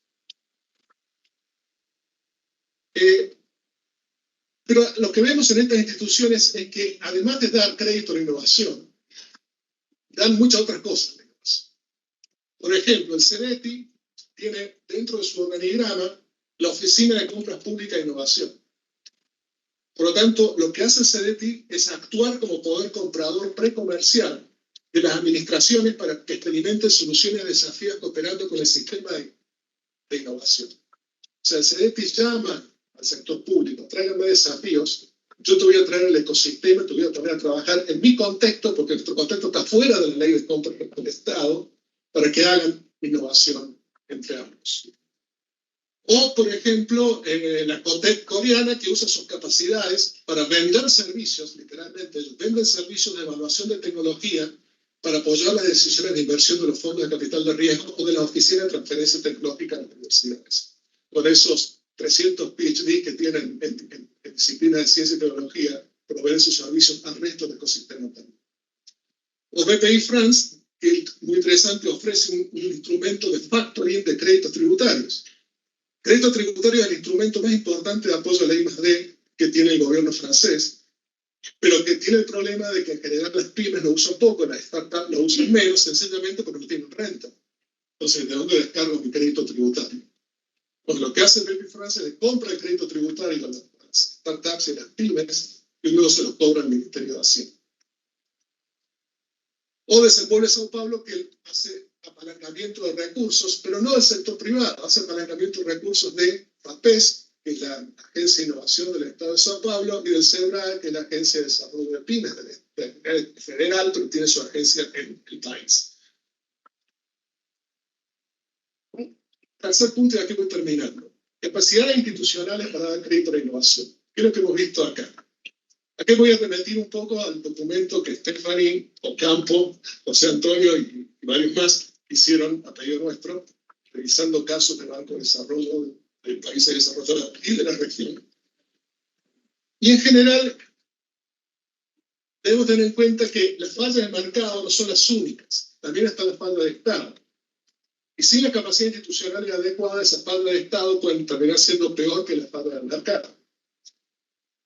Pero lo que vemos en estas instituciones es que, además de dar crédito a la innovación, dan muchas otras cosas. Por ejemplo, el CEDETI tiene dentro de su organigrama la Oficina de Compras Públicas e Innovación. Por lo tanto, lo que hace el CEDETI es actuar como poder comprador precomercial de las administraciones para que experimenten soluciones a desafíos cooperando con el sistema de innovación. O sea, el CEDETI llama al sector público, tráiganme desafíos, yo te voy a traer el ecosistema, te voy a poner a trabajar en mi contexto, porque nuestro contexto está fuera de la ley de compra del Estado, para que hagan innovación entre ambos. O, por ejemplo, la COTEC coreana, que usa sus capacidades para vender servicios, literalmente, ellos venden servicios de evaluación de tecnología para apoyar las decisiones de inversión de los fondos de capital de riesgo o de la Oficina de Transferencia Tecnológica de las universidades. Con esos 300 PhD que tienen en disciplinas de ciencia y tecnología, proveen sus servicios al resto del ecosistema también. O BPI France, que muy interesante, ofrece un instrumento de factoring de créditos tributarios. Crédito tributario es el instrumento más importante de apoyo a la I+D que tiene el gobierno francés, pero que tiene el problema de que en general las pymes lo usan poco, las startups lo usan menos, sencillamente porque no tienen renta. Entonces, ¿de dónde descargo mi crédito tributario? Pues lo que hace el BPI France es compra el crédito tributario a las startups y las pymes y luego se lo cobra al Ministerio de Hacienda. O Desenvuelve São Paulo, que hace apalancamiento de recursos, pero no del sector privado, hace apalancamiento de recursos de FAPES, que es la Agencia de Innovación del Estado de São Paulo, y del SEBRAE, que es la Agencia de Desarrollo de Pymes federal, pero tiene su agencia en el país. Tercer punto, y aquí voy terminando. Capacidades institucionales para dar crédito a la innovación. ¿Qué es lo que hemos visto acá? Aquí voy a remitir un poco al documento que Stephanie Ocampo, José Antonio y varios más hicieron a pedido nuestro, revisando casos de Banco de Desarrollo de países desarrollados y de la región. Y en general, debemos tener en cuenta que las fallas del mercado no son las únicas, también está la falla de Estado. Y sin la capacidad institucional adecuada, esa falla de Estado pueden terminar siendo peor que la falla del mercado.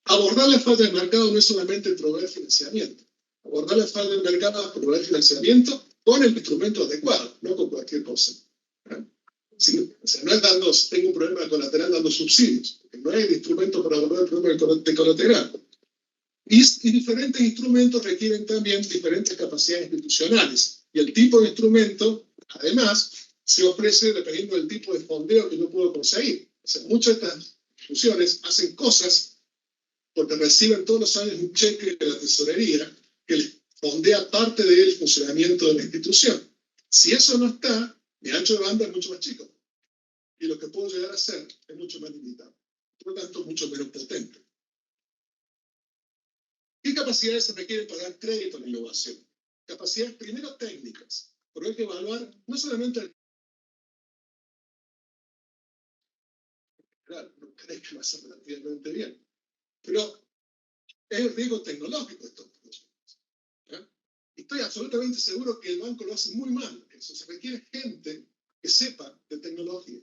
Abordar la falla del mercado no es solamente proveer financiamiento. Abordar la falla del mercado es proveer financiamiento con el instrumento adecuado, no con cualquier cosa. Sí, o sea, no es tengo un problema de colateral dando subsidios, porque no hay el instrumento para abordar el problema de colateral. Y diferentes instrumentos requieren también diferentes capacidades institucionales. Y el tipo de instrumento, además, se ofrece dependiendo del tipo de fondeo que yo puedo conseguir. O sea, muchas de estas instituciones hacen cosas porque reciben todos los años un cheque de la tesorería que les fondea parte del funcionamiento de la institución. Si eso no está, mi ancho de banda es mucho más chico. Y lo que puedo llegar a hacer es mucho más limitado. Por lo tanto, mucho menos potente. ¿Qué capacidades se requieren para dar crédito a la innovación? Capacidades primero técnicas. Porque hay que evaluar no solamente el general, no cree que va a ser relativamente bien, pero es el riesgo tecnológico de estos proyectos. ¿Ya? Y estoy absolutamente seguro que el banco lo hace muy mal. Eso se requiere gente que sepa de tecnología.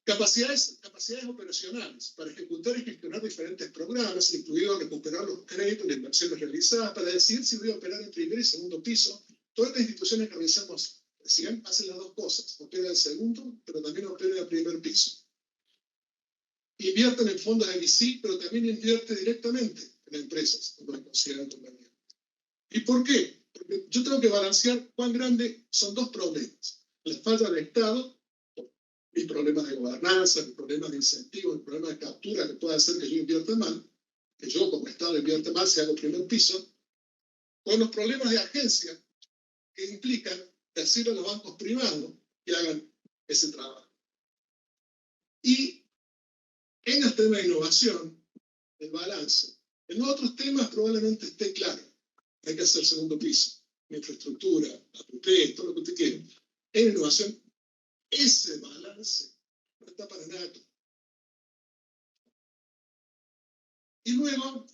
Capacidades operacionales para ejecutar y gestionar diferentes programas, incluido recuperar los créditos y inversiones realizadas, para decidir si voy a operar en primer y segundo piso. Todas las instituciones que realizamos recién hacen las dos cosas, operan en segundo, pero también operan en primer piso. Invierten en fondos de VC, pero también invierte directamente en empresas, cuando lo consideran conveniente. ¿Y por qué? Porque yo tengo que balancear cuán grande son dos problemas. La falta de Estado, mis problemas de gobernanza, mis problemas de incentivos, mis problemas de captura que puede hacer que yo invierta mal, que yo como Estado invierte mal si hago primer piso, con los problemas de agencia que implican decirle a los bancos privados que hagan ese trabajo. Y en el tema de innovación, el balance. En otros temas probablemente esté claro. Hay que hacer segundo piso, infraestructura, APP, todo lo que usted quiera. En innovación, ese balance no está para nada. Y luego,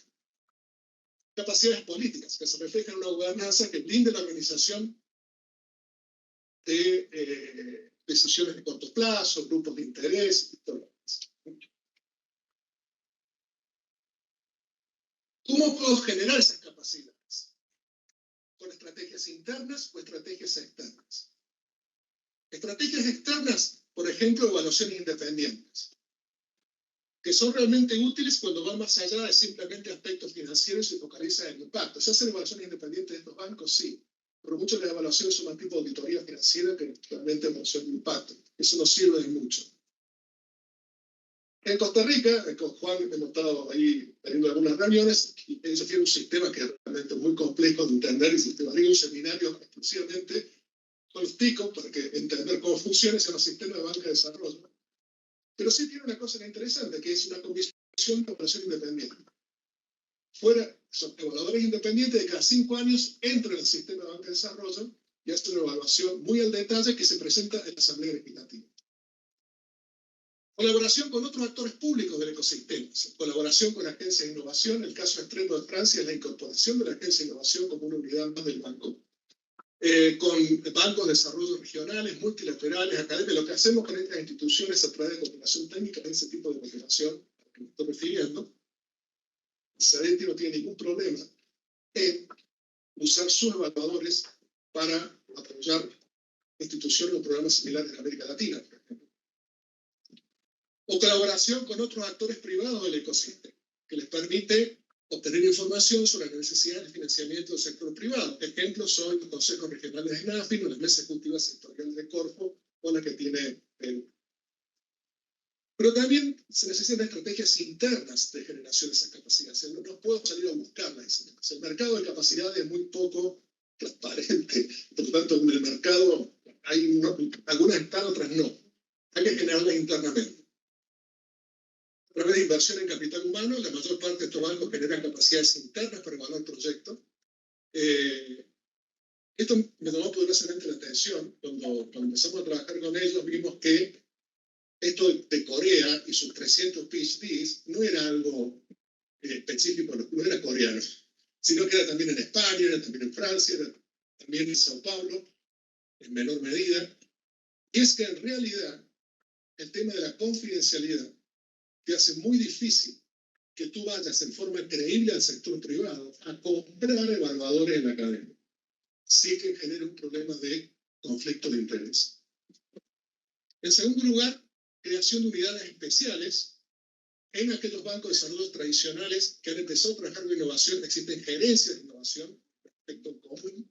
capacidades políticas, que se reflejan en una gobernanza que blinde la organización de decisiones de corto plazo, grupos de interés y todo lo demás. ¿Cómo puedo generar esas capacidades? ¿Con estrategias internas o estrategias externas? Estrategias externas, por ejemplo, evaluaciones independientes, que son realmente útiles cuando van más allá de simplemente aspectos financieros y se focalizan en el impacto. ¿Se hacen evaluaciones independientes de estos bancos? Sí, pero muchas de las evaluaciones son más tipo de auditoría financiera que realmente evaluación de impacto. Eso no sirve de mucho. En Costa Rica, con Juan hemos estado ahí teniendo algunas reuniones, y ellos tienen un sistema que es realmente muy complejo de entender, y sistema de un seminario exclusivamente con los ticos para que entender cómo funciona ese sistema de banca de desarrollo. Pero sí tiene una cosa interesante, que es una comisión de evaluación independiente. Son evaluadores independientes de cada 5 años entran al sistema de banca de desarrollo y hacen una evaluación muy al detalle que se presenta en la Asamblea Legislativa. Colaboración con otros actores públicos del ecosistema, colaboración con agencias de innovación. El caso extremo de Francia es la incorporación de la agencia de innovación como una unidad más del banco. Con bancos de desarrollo regionales, multilaterales, academias. Lo que hacemos con estas instituciones a través de cooperación técnica es ese tipo de cooperación a la que me estoy refiriendo. CEDETI no tiene ningún problema en usar sus evaluadores para apoyar instituciones o programas similares en América Latina, por ejemplo. O colaboración con otros actores privados del ecosistema, que les permite obtener información sobre las necesidades de financiamiento del sector privado. Ejemplos son los consejos regionales de SNAFIN o las mesas ejecutivas sectoriales de Corfo o la que tiene Perú. Pero también se necesitan estrategias internas de generación de esas capacidades. No puedo salir a buscarlas. El mercado de capacidades es muy poco transparente. Por lo tanto, en el mercado hay algunas están, otras no. Hay que generarlas internamente. A través de inversión en capital humano, la mayor parte de estos bancos generan capacidades internas para evaluar proyectos. Esto me tomó poderosamente la atención. Cuando empezamos a trabajar con ellos, vimos que esto de Corea y sus 300 PhDs no era algo específico, no era coreano, sino que era también en España, era también en Francia, era también en Sao Paulo, en menor medida. Y es que en realidad el tema de la confidencialidad te hace muy difícil que tú vayas en forma creíble al sector privado a comprar evaluadores en la academia. Sí que genera un problema de conflicto de interés. En segundo lugar, creación de unidades especiales en aquellos bancos de desarrollo tradicionales que han empezado a trabajar con innovación. Existen gerencias de innovación, aspecto común.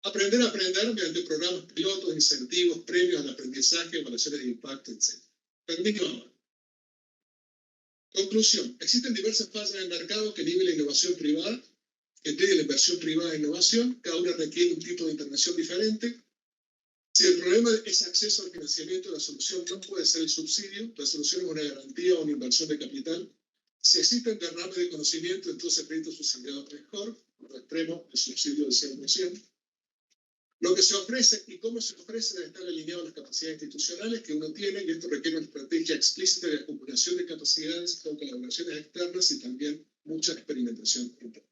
Aprender a aprender mediante programas pilotos, incentivos, premios al aprendizaje, evaluaciones de impacto, etc. Termino ahora. Conclusión. Existen diversas fases en el mercado que nivelan la innovación privada, que pide la inversión privada en innovación. Cada una requiere un tipo de intervención diferente. Si el problema es acceso al financiamiento, la solución no puede ser el subsidio, la solución es una garantía o una inversión de capital. Si existen derrames de conocimiento, entonces el crédito subsidiado es mejor, por lo extremo, el subsidio del 100%. Lo que se ofrece y cómo se ofrece debe estar alineado a las capacidades institucionales que uno tiene, y esto requiere una estrategia explícita de acumulación de capacidades con colaboraciones externas y también mucha experimentación interna.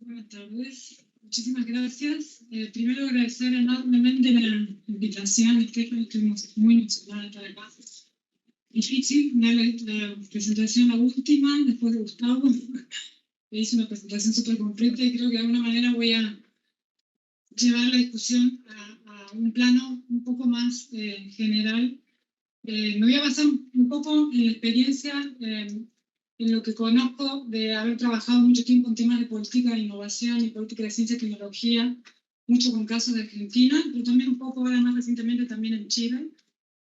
Buenas tardes, muchísimas gracias. Primero agradecer enormemente la invitación, estuvimos muy emocionadas acá. Difícil, la presentación la última, después de Gustavo, que hizo una presentación súper completa y creo que de alguna manera voy a llevar la discusión a un plano un poco más general. Me voy a basar un poco en la experiencia, en lo que conozco de haber trabajado mucho tiempo en temas de política de innovación y política de ciencia y tecnología, mucho con casos de Argentina, pero también un poco ahora más recientemente también en Chile.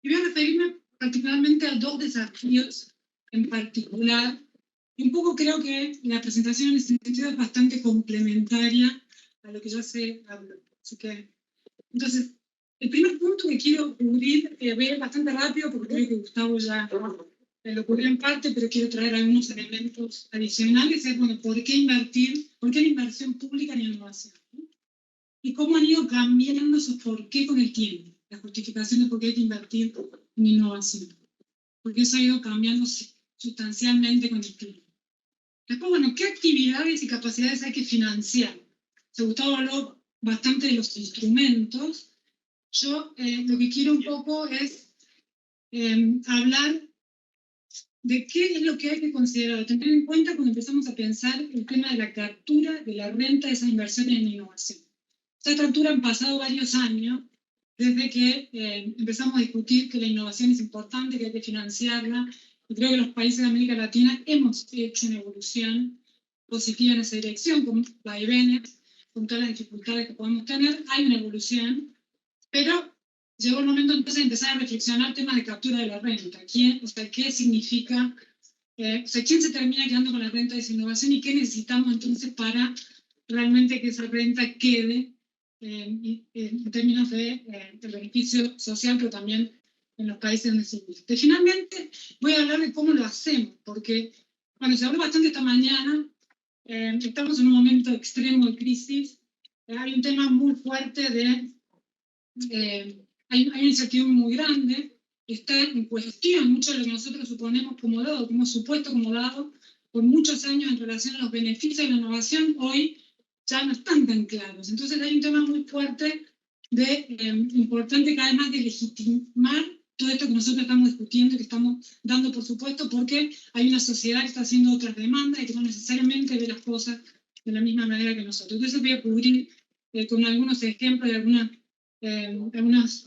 Y voy a referirme particularmente a dos desafíos en particular. Y un poco creo que la presentación en ese sentido es bastante complementaria a lo que yo sé hablar. Así que, entonces, el primer punto que quiero cubrir, voy a ir bastante rápido porque creo que Gustavo ya lo cubrió en parte, pero quiero traer algunos elementos adicionales. Es, bueno, ¿por qué invertir? ¿Por qué la inversión pública en innovación? ¿No? Y cómo han ido cambiando esos por qué con el tiempo. La justificación de por qué hay que invertir en innovación. Porque eso ha ido cambiando sustancialmente con el tiempo. Después, bueno, ¿qué actividades y capacidades hay que financiar? Gustavo habló bastante de los instrumentos. Yo lo que quiero un poco es hablar de qué es lo que hay que considerar, tener en cuenta cuando empezamos a pensar el tema de la captura de la renta de esas inversiones en innovación. Esta captura han pasado varios años desde que empezamos a discutir que la innovación es importante, que hay que financiarla, y creo que los países de América Latina hemos hecho una evolución positiva en esa dirección, con vaivenes, con todas las dificultades que podemos tener, hay una evolución, pero llegó el momento entonces de empezar a reflexionar temas de captura de la renta. ¿Qué significa? ¿Quién se termina quedando con la renta de esa innovación y qué necesitamos entonces para realmente que esa renta quede en términos de beneficio social, pero también en los países donde se invierte? Finalmente, voy a hablar de cómo lo hacemos, porque, bueno, se habló bastante esta mañana, estamos en un momento extremo de crisis, hay un tema muy fuerte de... hay una incertidumbre muy grande, está en cuestión mucho de lo que nosotros suponemos como dado, que hemos supuesto como dado por muchos años en relación a los beneficios de la innovación, hoy ya no están tan claros. Entonces hay un tema muy fuerte importante cada vez más de legitimar todo esto que nosotros estamos discutiendo y que estamos dando por supuesto, porque hay una sociedad que está haciendo otras demandas y que no necesariamente ve las cosas de la misma manera que nosotros. Entonces voy a cubrir con algunos ejemplos de algunas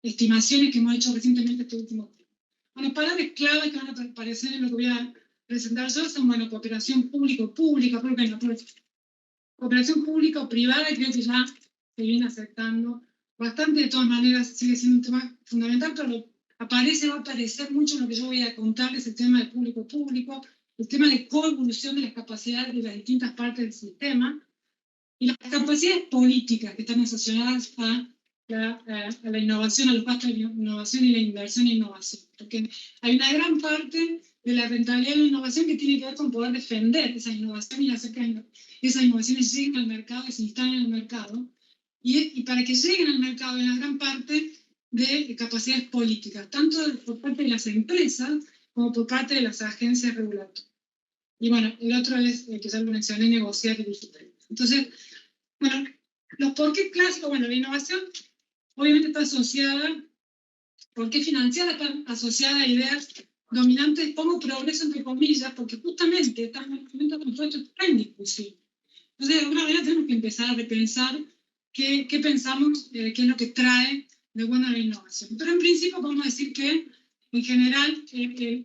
estimaciones que hemos hecho recientemente este último tiempo. Bueno, palabras claves que van a aparecer en lo que voy a presentar yo son, bueno, cooperación público-pública, cooperación pública o privada, creo que ya se viene aceptando bastante, de todas maneras sigue siendo un tema fundamental, pero va a aparecer mucho en lo que yo voy a contarles, el tema de público-público, el tema de coevolución de las capacidades de las distintas partes del sistema, y las capacidades políticas que están asociadas a la innovación, a los gastos de innovación y la inversión en innovación. Porque hay una gran parte de la rentabilidad de la innovación que tiene que ver con poder defender esa innovación y hacer que esas innovaciones lleguen al mercado y se instalen en el mercado. Y para que lleguen al mercado hay una gran parte de capacidades políticas, tanto por parte de las empresas como por parte de las agencias regulatorias. Y bueno, el otro es el que ya lo mencioné, negociar y digital. Entonces, bueno, los por qué clásicos, bueno, la innovación obviamente está asociada, ¿por qué financiada? Está asociada a ideas dominantes, pongo progreso entre comillas, porque justamente estamos en un momento como todo esto está en discusión. Entonces, de alguna manera tenemos que empezar a repensar qué pensamos, qué es lo que trae de buena la innovación. Pero en principio podemos decir que, en general,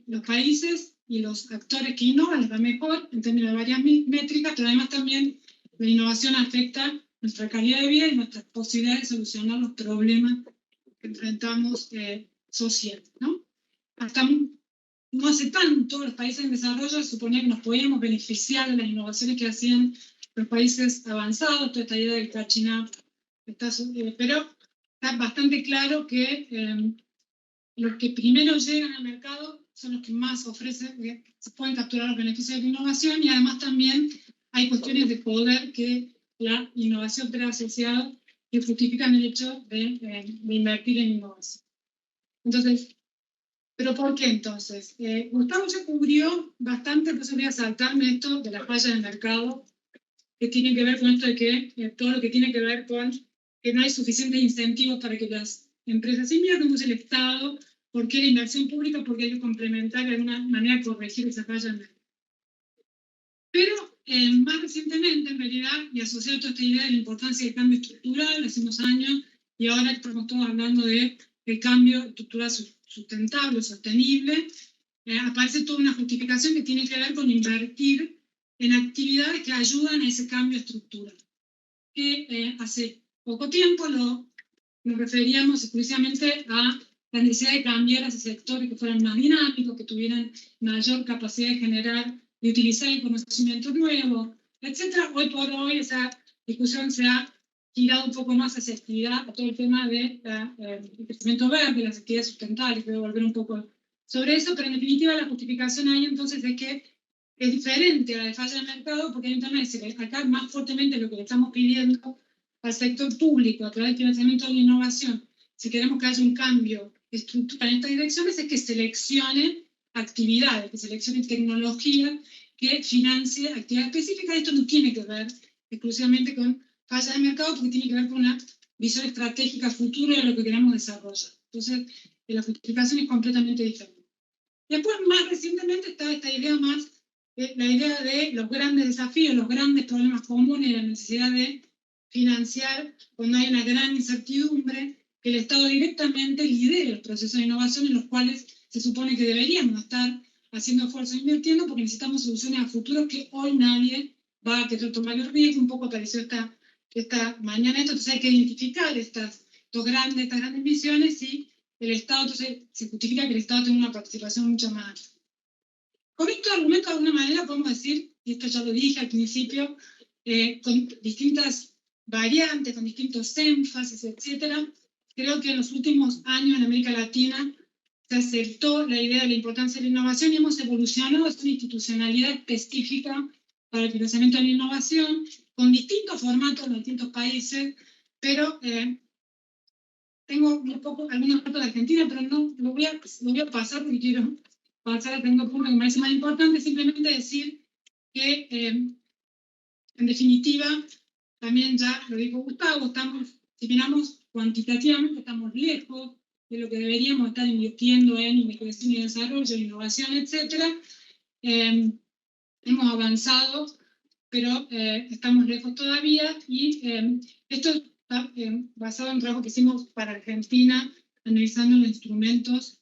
los países y los actores que innovan les va mejor en términos de varias métricas, pero además también la innovación afecta nuestra calidad de vida y nuestras posibilidades de solucionar los problemas que enfrentamos sociales, ¿no? Hasta no hace tanto, los países en desarrollo suponían que nos podíamos beneficiar de las innovaciones que hacían los países avanzados, toda esta idea del catching up, pero está bastante claro que los que primero llegan al mercado son los que más ofrecen, que se pueden capturar los beneficios de la innovación, y además también hay cuestiones de poder que la innovación trae asociado que justifican el hecho de invertir en innovación. Entonces, ¿pero por qué entonces? Gustavo ya cubrió bastante, pues voy a saltarme esto de la falla del mercado, que tiene que ver con esto de que todo lo que tiene que ver con que no hay suficientes incentivos para que las empresas inviertan, entonces el Estado, ¿por qué la inversión pública? Porque hay que complementar de alguna manera, corregir esa falla del mercado. Pero más recientemente, en realidad, y asociado a toda esta idea de la importancia del cambio estructural, hace unos años, y ahora estamos todos hablando de el cambio estructural sustentable, sostenible, aparece toda una justificación que tiene que ver con invertir en actividades que ayudan a ese cambio estructural. Que hace poco tiempo nos referíamos exclusivamente a la necesidad de cambiar a ese sector, que fueran más dinámicos, que tuvieran mayor capacidad de generar, de utilizar el conocimiento nuevo, etc. Hoy por hoy esa discusión se ha girado un poco más hacia actividad, a todo el tema del crecimiento verde, las actividades sustentables, que voy a volver un poco sobre eso, pero en definitiva la justificación ahí entonces es que es diferente a la de falla del mercado, porque hay un tema de decir, acá más fuertemente lo que le estamos pidiendo al sector público a través del financiamiento de la innovación, si queremos que haya un cambio estructural en estas direcciones, es que seleccione actividades, que seleccione tecnología que financie actividades específicas. Esto no tiene que ver exclusivamente con falla de mercado, porque tiene que ver con una visión estratégica futura de lo que queremos desarrollar. Entonces, la justificación es completamente diferente. Después, más recientemente, está esta idea más, la idea de los grandes desafíos, los grandes problemas comunes, la necesidad de financiar cuando hay una gran incertidumbre, que el Estado directamente lidere los procesos de innovación en los cuales se supone que deberíamos estar haciendo esfuerzos invirtiendo, porque necesitamos soluciones a futuro que hoy nadie va a querer tomar el riesgo. Un poco apareció esta mañana esto, entonces hay que identificar estas grandes misiones, y el Estado, entonces se justifica que el Estado tenga una participación mucho más alta. Con estos argumentos, de alguna manera, podemos decir, y esto ya lo dije al principio, con distintas variantes, con distintos énfasis, etcétera, creo que en los últimos años en América Latina se aceptó la idea de la importancia de la innovación y hemos evolucionado hacia una institucionalidad específica para el financiamiento de la innovación, con distintos formatos en distintos países, pero tengo algunos datos de Argentina, pero no lo voy a pasar porque quiero pasar a tengo punto que me parece más importante, simplemente decir que, en definitiva, también ya lo dijo Gustavo, si miramos cuantitativamente, estamos lejos de lo que deberíamos estar invirtiendo en investigación y desarrollo, innovación, etc. Hemos avanzado, pero estamos lejos todavía, y esto está basado en un trabajo que hicimos para Argentina, analizando los instrumentos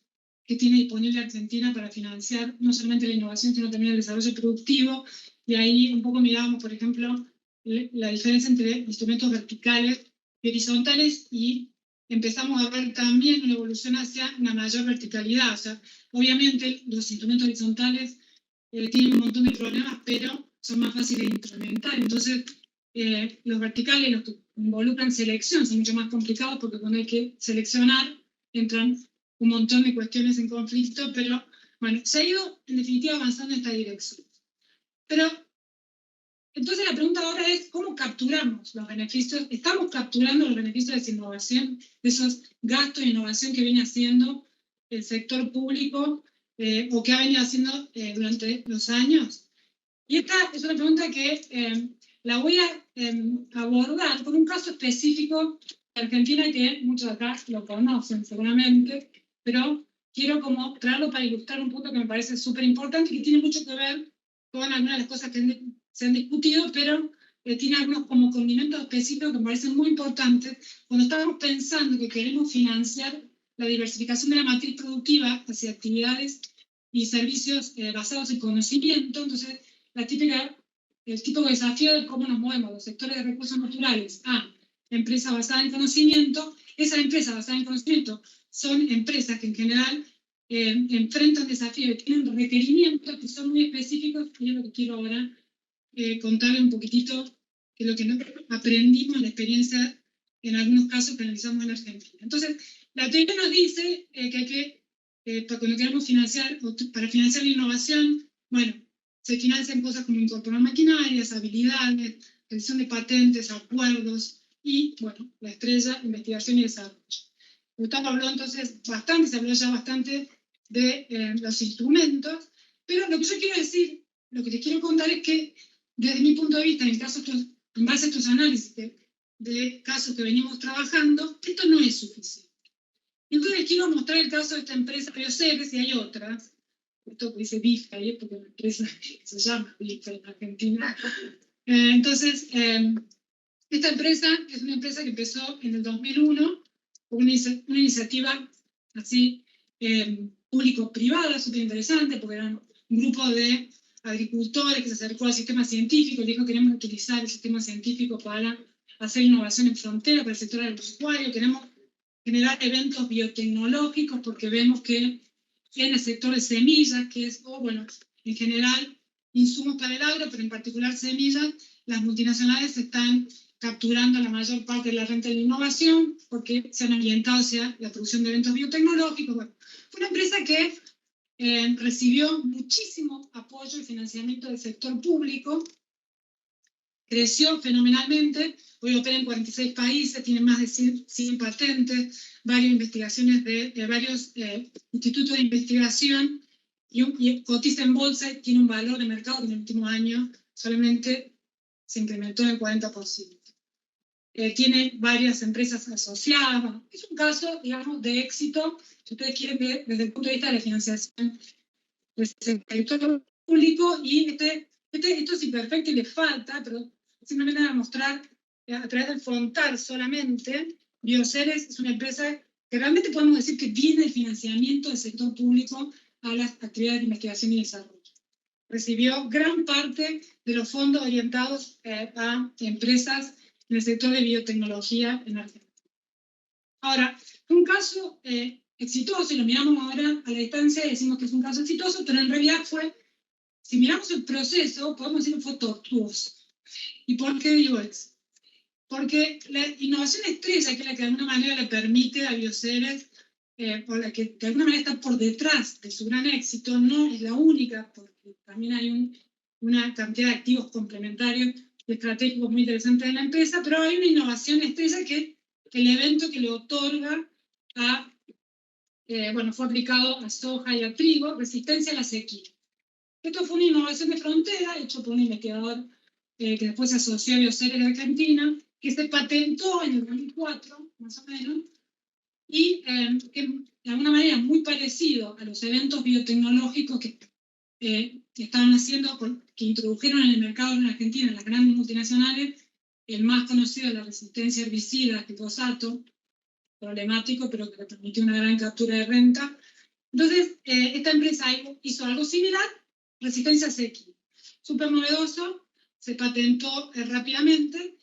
que tiene disponible Argentina para financiar no solamente la innovación, sino también el desarrollo productivo, y ahí un poco mirábamos, por ejemplo, la diferencia entre instrumentos verticales y horizontales, y empezamos a ver también una evolución hacia una mayor verticalidad. O sea, obviamente los instrumentos horizontales tienen un montón de problemas, pero son más fáciles de implementar. Entonces, los verticales, los que involucran selección, son mucho más complicados, porque cuando hay que seleccionar entran un montón de cuestiones en conflicto, pero bueno, se ha ido en definitiva avanzando en esta dirección. Pero entonces la pregunta ahora es, ¿cómo capturamos los beneficios? ¿Estamos capturando los beneficios de esa innovación, de esos gastos de innovación que viene haciendo el sector público o que ha venido haciendo durante los años? Y esta es una pregunta que la voy a abordar con un caso específico de Argentina que muchos de acá lo conocen seguramente, pero quiero como traerlo para ilustrar un punto que me parece súper importante, que tiene mucho que ver con algunas de las cosas que se han discutido, pero tiene algunos como condimentos específicos que me parecen muy importantes cuando estamos pensando que queremos financiar la diversificación de la matriz productiva hacia actividades y servicios basados en conocimiento. Entonces, el típico desafío de cómo nos movemos los sectores de recursos naturales a empresas basadas en conocimiento. Esas empresas basadas en conocimiento son empresas que en general enfrentan desafíos, tienen requerimientos que son muy específicos, y es lo que quiero ahora contarle un poquitito que lo que no aprendimos en la experiencia, en algunos casos que analizamos en Argentina. Entonces, la teoría nos dice que hay que, cuando queremos financiar, para financiar la innovación, bueno, se financian cosas como incorporar maquinarias, habilidades, revisión de patentes, acuerdos y, bueno, la estrella, investigación y desarrollo. Gustavo habló entonces bastante, se habló ya bastante de los instrumentos, pero lo que yo quiero decir, lo que les quiero contar es que, desde mi punto de vista, en base a estos análisis de casos que venimos trabajando, esto no es suficiente. Entonces quiero mostrar el caso de esta empresa Bioceres, y hay otras. Esto que dice BIFA, porque es una empresa que se llama BIFA en Argentina. Entonces, esta empresa es una empresa que empezó en el 2001 con una iniciativa así público-privada, súper interesante, porque eran un grupo de agricultores que se acercó al sistema científico y dijo: queremos utilizar el sistema científico para hacer innovación en frontera para el sector agropecuario, queremos generar eventos biotecnológicos porque vemos que en el sector de semillas, que es, bueno, en general insumos para el agro, pero en particular semillas, las multinacionales están capturando la mayor parte de la renta de la innovación porque se han orientado hacia la producción de eventos biotecnológicos. Bueno, fue una empresa que recibió muchísimo apoyo y financiamiento del sector público, creció fenomenalmente, hoy opera en 46 países, tiene más de 100 patentes, varias investigaciones de varios institutos de investigación y cotiza en bolsa y tiene un valor de mercado que en el último año solamente se incrementó en el 40%. Tiene varias empresas asociadas. Bueno, es un caso, digamos, de éxito, si ustedes quieren ver desde el punto de vista de la financiación del sector público, y esto es imperfecto y le falta, pero simplemente voy a mostrar a través del frontal solamente. Bioceres es una empresa que realmente podemos decir que viene el financiamiento del sector público a las actividades de investigación y desarrollo. Recibió gran parte de los fondos orientados a empresas en el sector de biotecnología en Argentina. Ahora, un caso exitoso, y lo miramos ahora a la distancia y decimos que es un caso exitoso, pero en realidad fue, si miramos el proceso, podemos decir que fue tortuoso. ¿Y por qué digo eso? Porque la innovación estrella, que es la que de alguna manera le permite a Bioceres, o la que de alguna manera está por detrás de su gran éxito, no es la única, porque también hay una cantidad de activos complementarios y estratégicos muy interesantes de la empresa, pero hay una innovación estrella que es el evento que le otorga bueno, fue aplicado a soja y a trigo, resistencia a la sequía. Esto fue una innovación de frontera, hecho por un investigador que después se asoció a Bioceres de Argentina, que se patentó en el 2004, más o menos, y que de alguna manera muy parecido a los eventos biotecnológicos que estaban haciendo, que introdujeron en el mercado en Argentina las grandes multinacionales. El más conocido es la resistencia herbicida, glifosato, problemático, pero que le permitió una gran captura de renta. Entonces, esta empresa hizo algo similar, resistencia a sequía. Súper novedoso, se patentó rápidamente.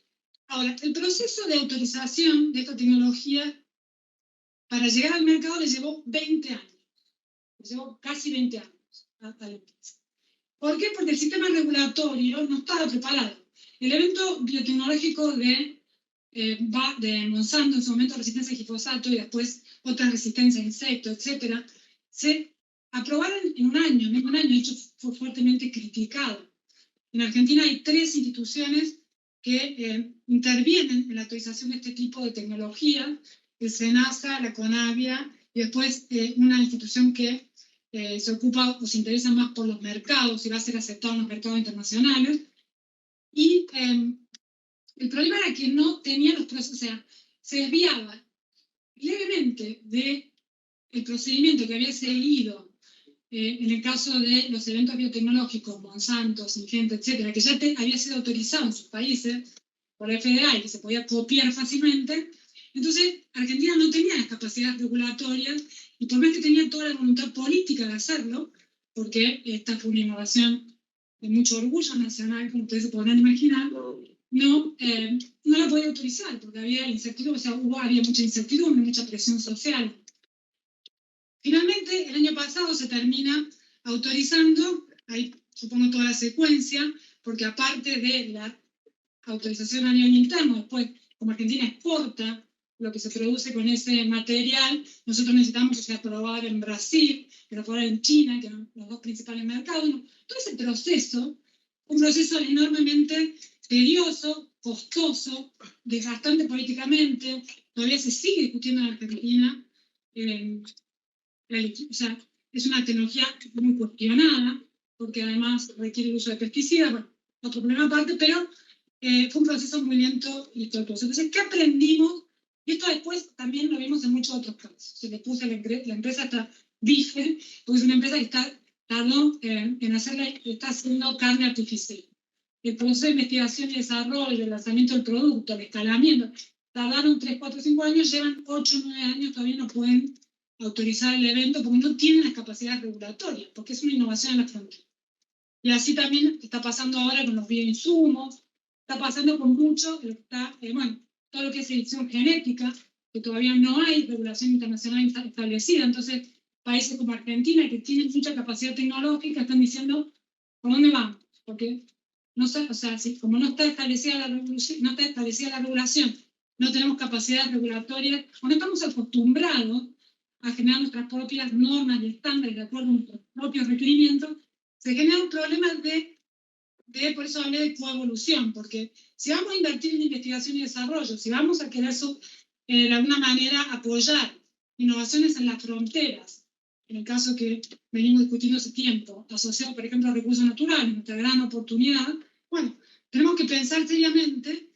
Ahora, el proceso de autorización de esta tecnología para llegar al mercado le llevó 20 años. Le llevó casi 20 años a la empresa. ¿Por qué? Porque el sistema regulatorio no estaba preparado. El evento biotecnológico de Monsanto, en su momento resistencia a glifosato y después otra resistencia a insectos, etc., se aprobaron en un año, en un año, de hecho fue fuertemente criticado. En Argentina hay 3 instituciones que intervienen en la autorización de este tipo de tecnología: el SENASA, la CONAVIA, y después una institución que se ocupa o se interesa más por los mercados y va a ser aceptado en los mercados internacionales. Y el problema era que no tenía los procesos, o sea, se desviaba levemente del procedimiento que había seguido en el caso de los eventos biotecnológicos, Monsanto, Syngenta, etcétera, que ya había sido autorizado en sus países por la FDA y que se podía copiar fácilmente. Entonces, Argentina no tenía las capacidades regulatorias, y por más que tenía toda la voluntad política de hacerlo, porque esta fue una innovación de mucho orgullo nacional, como ustedes se podrán imaginar, no la podía autorizar, porque había incertidumbre, o sea, había mucha incertidumbre, mucha presión social. Finalmente, el año pasado se termina autorizando, ahí supongo toda la secuencia, porque aparte de la autorización a nivel interno. Después, como Argentina exporta lo que se produce con ese material, nosotros necesitamos que sea aprobado en Brasil, que sea aprobado en China, que son los dos principales mercados. ¿No? Todo ese proceso, un proceso enormemente tedioso, costoso, desgastante políticamente, todavía se sigue discutiendo en Argentina. O sea, es una tecnología muy cuestionada, porque además requiere el uso de pesticidas, bueno, otro problema aparte, pero fue un proceso muy lento y tortuoso. Entonces, ¿qué aprendimos? Y esto después también lo vimos en muchos otros casos. Se le puso la empresa hasta bife, porque es una empresa que tardó en está haciendo carne artificial. El proceso de investigación y desarrollo, el lanzamiento del producto, el escalamiento, tardaron 3, 4, 5 años, llevan 8, 9 años, todavía no pueden autorizar el evento porque no tienen las capacidades regulatorias, porque es una innovación en la frontera. Y así también está pasando ahora con los bioinsumos, está pasando con mucho, todo lo que es edición genética, que todavía no hay regulación internacional establecida. Entonces, países como Argentina, que tienen mucha capacidad tecnológica, están diciendo, ¿por dónde vamos? Porque no, como no está establecida la regulación, no tenemos capacidad regulatoria, o no estamos acostumbrados a generar nuestras propias normas y estándares de acuerdo a nuestros propios requerimientos, se genera un problema por eso hablé de coevolución, porque si vamos a invertir en investigación y desarrollo, si vamos a querer de alguna manera apoyar innovaciones en las fronteras, en el caso que venimos discutiendo hace tiempo, asociado, por ejemplo, a recursos naturales, nuestra gran oportunidad, bueno, tenemos que pensar seriamente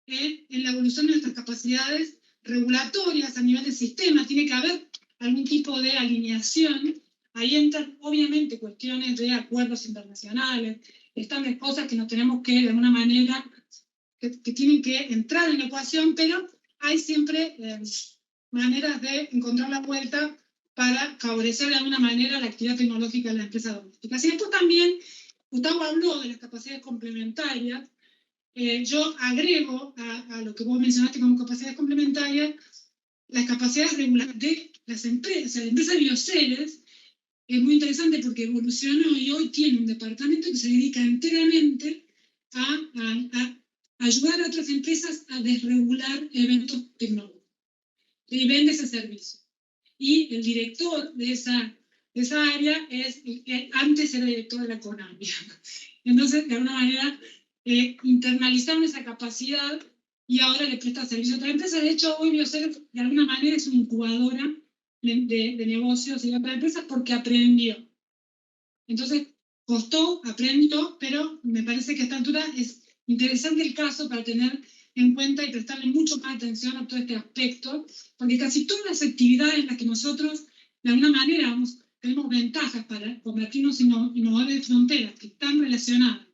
en la evolución de nuestras capacidades regulatorias a nivel del sistema. Tiene que haber algún tipo de alineación. Ahí entran, obviamente, cuestiones de acuerdos internacionales, están cosas que nos tenemos que, de alguna manera, que tienen que entrar en la ecuación, pero hay siempre maneras de encontrar la vuelta para favorecer de alguna manera la actividad tecnológica de las empresas domésticas. Y después también, Gustavo habló de las capacidades complementarias. Yo agrego a lo que vos mencionaste como capacidades complementarias, las capacidades reguladas de las empresas. La empresa Bioceres es muy interesante porque evolucionó y hoy tiene un departamento que se dedica enteramente a ayudar a otras empresas a desregular eventos tecnológicos. Y vende ese servicio. Y el director de esa área antes era director de la CONAMIA. Entonces, de alguna manera, internalizaron esa capacidad y ahora le presta servicio a otra empresa. De hecho, hoy Bioceres, de alguna manera, es una incubadora de negocios y de otras empresas porque aprendió. Entonces, costó, aprendió, pero me parece que a esta altura es interesante el caso para tener en cuenta y prestarle mucho más atención a todo este aspecto, porque casi todas las actividades en las que nosotros, de alguna manera, tenemos ventajas para convertirnos en innovadores de fronteras que están relacionadas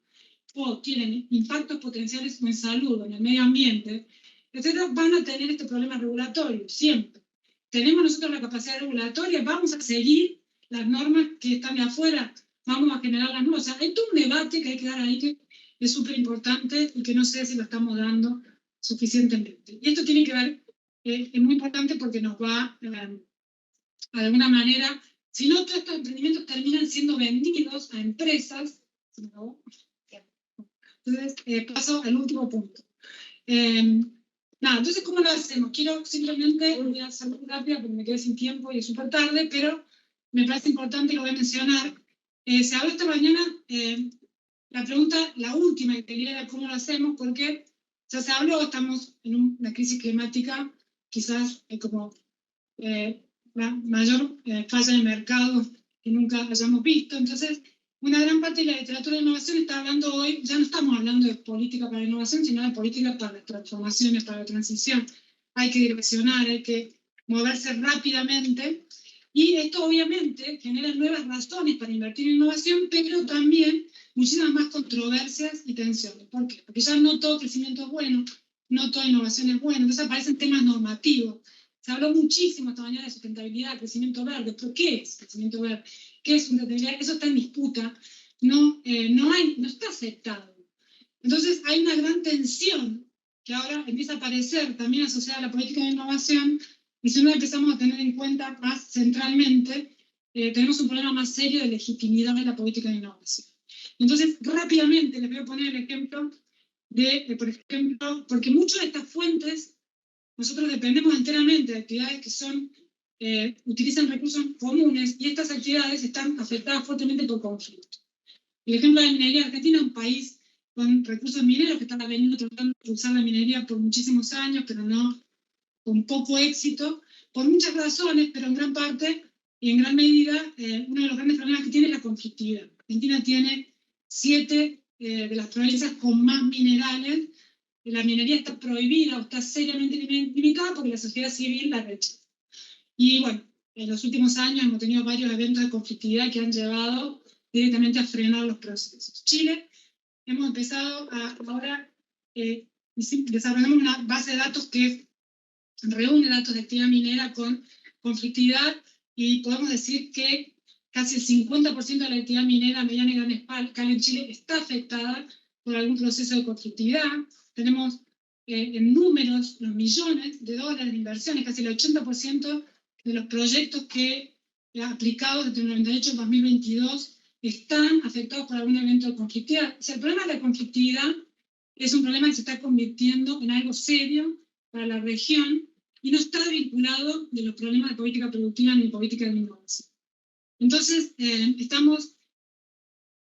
o tienen impactos potenciales en salud, en el medio ambiente, etcétera, van a tener este problema regulatorio, siempre. Tenemos nosotros la capacidad regulatoria, vamos a seguir las normas que están de afuera, vamos a generar las nuevas. O sea, hay todo un debate que hay que dar ahí que es súper importante y que no sé si lo estamos dando suficientemente. Y esto tiene que ver, es muy importante porque nos va, de alguna manera, si no, todos estos emprendimientos terminan siendo vendidos a empresas. ¿No? Entonces, paso al último punto. Entonces, ¿cómo lo hacemos? Quiero simplemente, voy a hacer muy rápida porque me quedé sin tiempo y es súper tarde, pero me parece importante y lo voy a mencionar. Se habló esta mañana, la pregunta, la última que quería era cómo lo hacemos, porque ya se habló, estamos en una crisis climática, quizás como la mayor falla en el mercado que nunca hayamos visto. Entonces, una gran parte de la literatura de innovación está hablando hoy, ya no estamos hablando de política para la innovación, sino de política para las transformaciones, para la transición. Hay que direccionar, hay que moverse rápidamente. Y esto obviamente genera nuevas razones para invertir en innovación, pero también muchísimas más controversias y tensiones. ¿Por qué? Porque ya no todo crecimiento es bueno, no toda innovación es buena, entonces aparecen temas normativos. Se habló muchísimo esta mañana de sustentabilidad, crecimiento verde. ¿Pero qué es crecimiento verde? ¿Qué es sustentabilidad? Eso está en disputa, no está aceptado. Entonces hay una gran tensión que ahora empieza a aparecer también asociada a la política de innovación, y si no la empezamos a tener en cuenta más centralmente, tenemos un problema más serio de legitimidad de la política de innovación. Entonces, rápidamente les voy a poner el ejemplo por ejemplo, porque muchas de estas fuentes, nosotros dependemos enteramente de actividades que son, utilizan recursos comunes, y estas actividades están afectadas fuertemente por conflictos. El ejemplo de la minería argentina es un país con recursos mineros que están veniendo tratando de impulsar la minería por muchísimos años, pero no con poco éxito, por muchas razones, pero en gran parte y en gran medida, uno de los grandes problemas que tiene es la conflictividad. Argentina tiene 7 de las provincias con más minerales. La minería está prohibida o está seriamente limitada porque la sociedad civil la rechaza. Y bueno, en los últimos años hemos tenido varios eventos de conflictividad que han llevado directamente a frenar los procesos. Chile, hemos empezado ahora, desarrollamos una base de datos que reúne datos de actividad minera con conflictividad, y podemos decir que casi el 50% de la actividad minera mediana y gran escala en Chile está afectada por algún proceso de conflictividad. Tenemos en números los millones de dólares de inversiones, casi el 80% de los proyectos que aplicados desde el 98 al 2022 están afectados por algún evento de conflictividad. O sea, el problema de la conflictividad es un problema que se está convirtiendo en algo serio para la región y no está vinculado de los problemas de política productiva ni política de innovación. Entonces,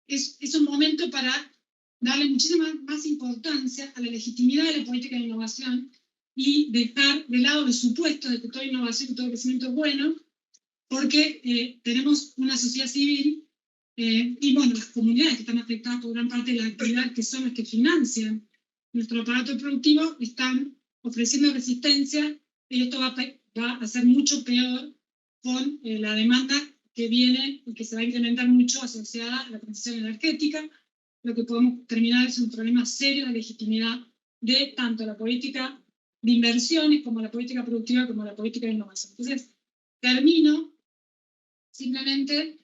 es un momento para darle muchísima más importancia a la legitimidad de la política de innovación y dejar de lado el supuesto de que toda innovación y todo crecimiento es bueno, porque tenemos una sociedad civil y bueno, las comunidades que están afectadas por gran parte de la actividad, que son las que financian nuestro aparato productivo, están ofreciendo resistencia, y esto va a ser mucho peor con la demanda que viene y que se va a incrementar mucho asociada a la transición energética. Lo que podemos terminar es un problema serio de legitimidad de tanto la política de inversiones como la política productiva como la política de innovación. Entonces, termino simplemente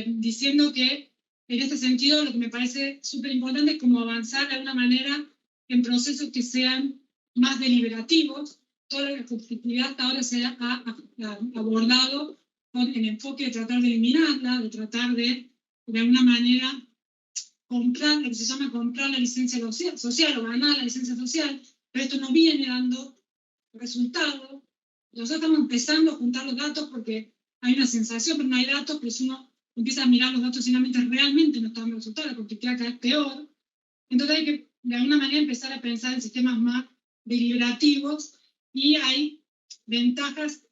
diciendo que en este sentido lo que me parece súper importante es como avanzar de alguna manera en procesos que sean más deliberativos. Toda la conflictividad hasta ahora se ha abordado con el enfoque de tratar de eliminarla, de tratar de alguna manera comprar, lo que se llama comprar la licencia social o ganar la licencia social, pero esto no viene dando resultados. Nosotros estamos empezando a juntar los datos porque hay una sensación, pero no hay datos, pero si uno empieza a mirar los datos finalmente realmente no está dando resultados, la conflictividad cada vez peor. Entonces hay que de alguna manera empezar a pensar en sistemas más deliberativos, y hay ventajas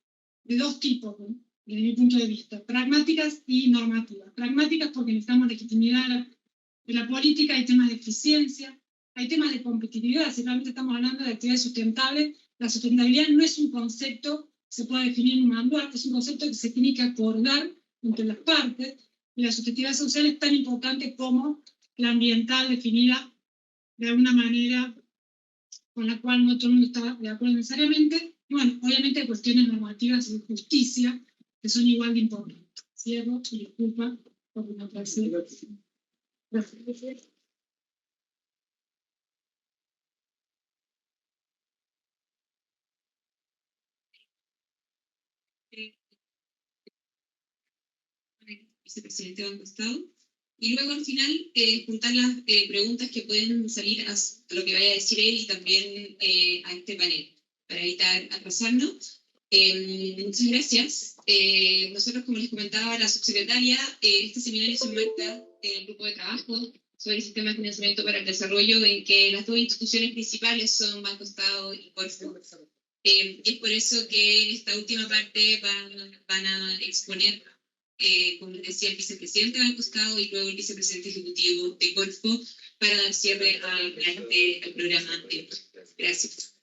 de 2 tipos, ¿no? Desde mi punto de vista, pragmáticas y normativas. Pragmáticas porque necesitamos legitimidad de la política, hay temas de eficiencia, hay temas de competitividad. Si realmente estamos hablando de actividades sustentables, la sustentabilidad no es un concepto que se pueda definir en un manual, es un concepto que se tiene que acordar entre las partes, y la sustentabilidad social es tan importante como la ambiental, definida de alguna manera con la cual no todo el mundo está de acuerdo necesariamente. Y bueno, obviamente hay cuestiones normativas y de justicia que son igual de importantes. Cierro y disculpa por no parece. Gracias. Vicepresidente Banco Estado. Y luego al final juntar las preguntas que pueden salir a lo que vaya a decir él y también a este panel, para evitar atrasarnos. Muchas gracias. Nosotros, como les comentaba la subsecretaria, este seminario se enmarca en el grupo de trabajo sobre el sistema de financiamiento para el desarrollo, en que las 2 instituciones principales son Banco Estado y Corfo. Y es por eso que en esta última parte van a exponer, como les decía, el vicepresidente de Banco Estado y luego el vicepresidente ejecutivo de Corfo, para dar cierre al programa. Gracias.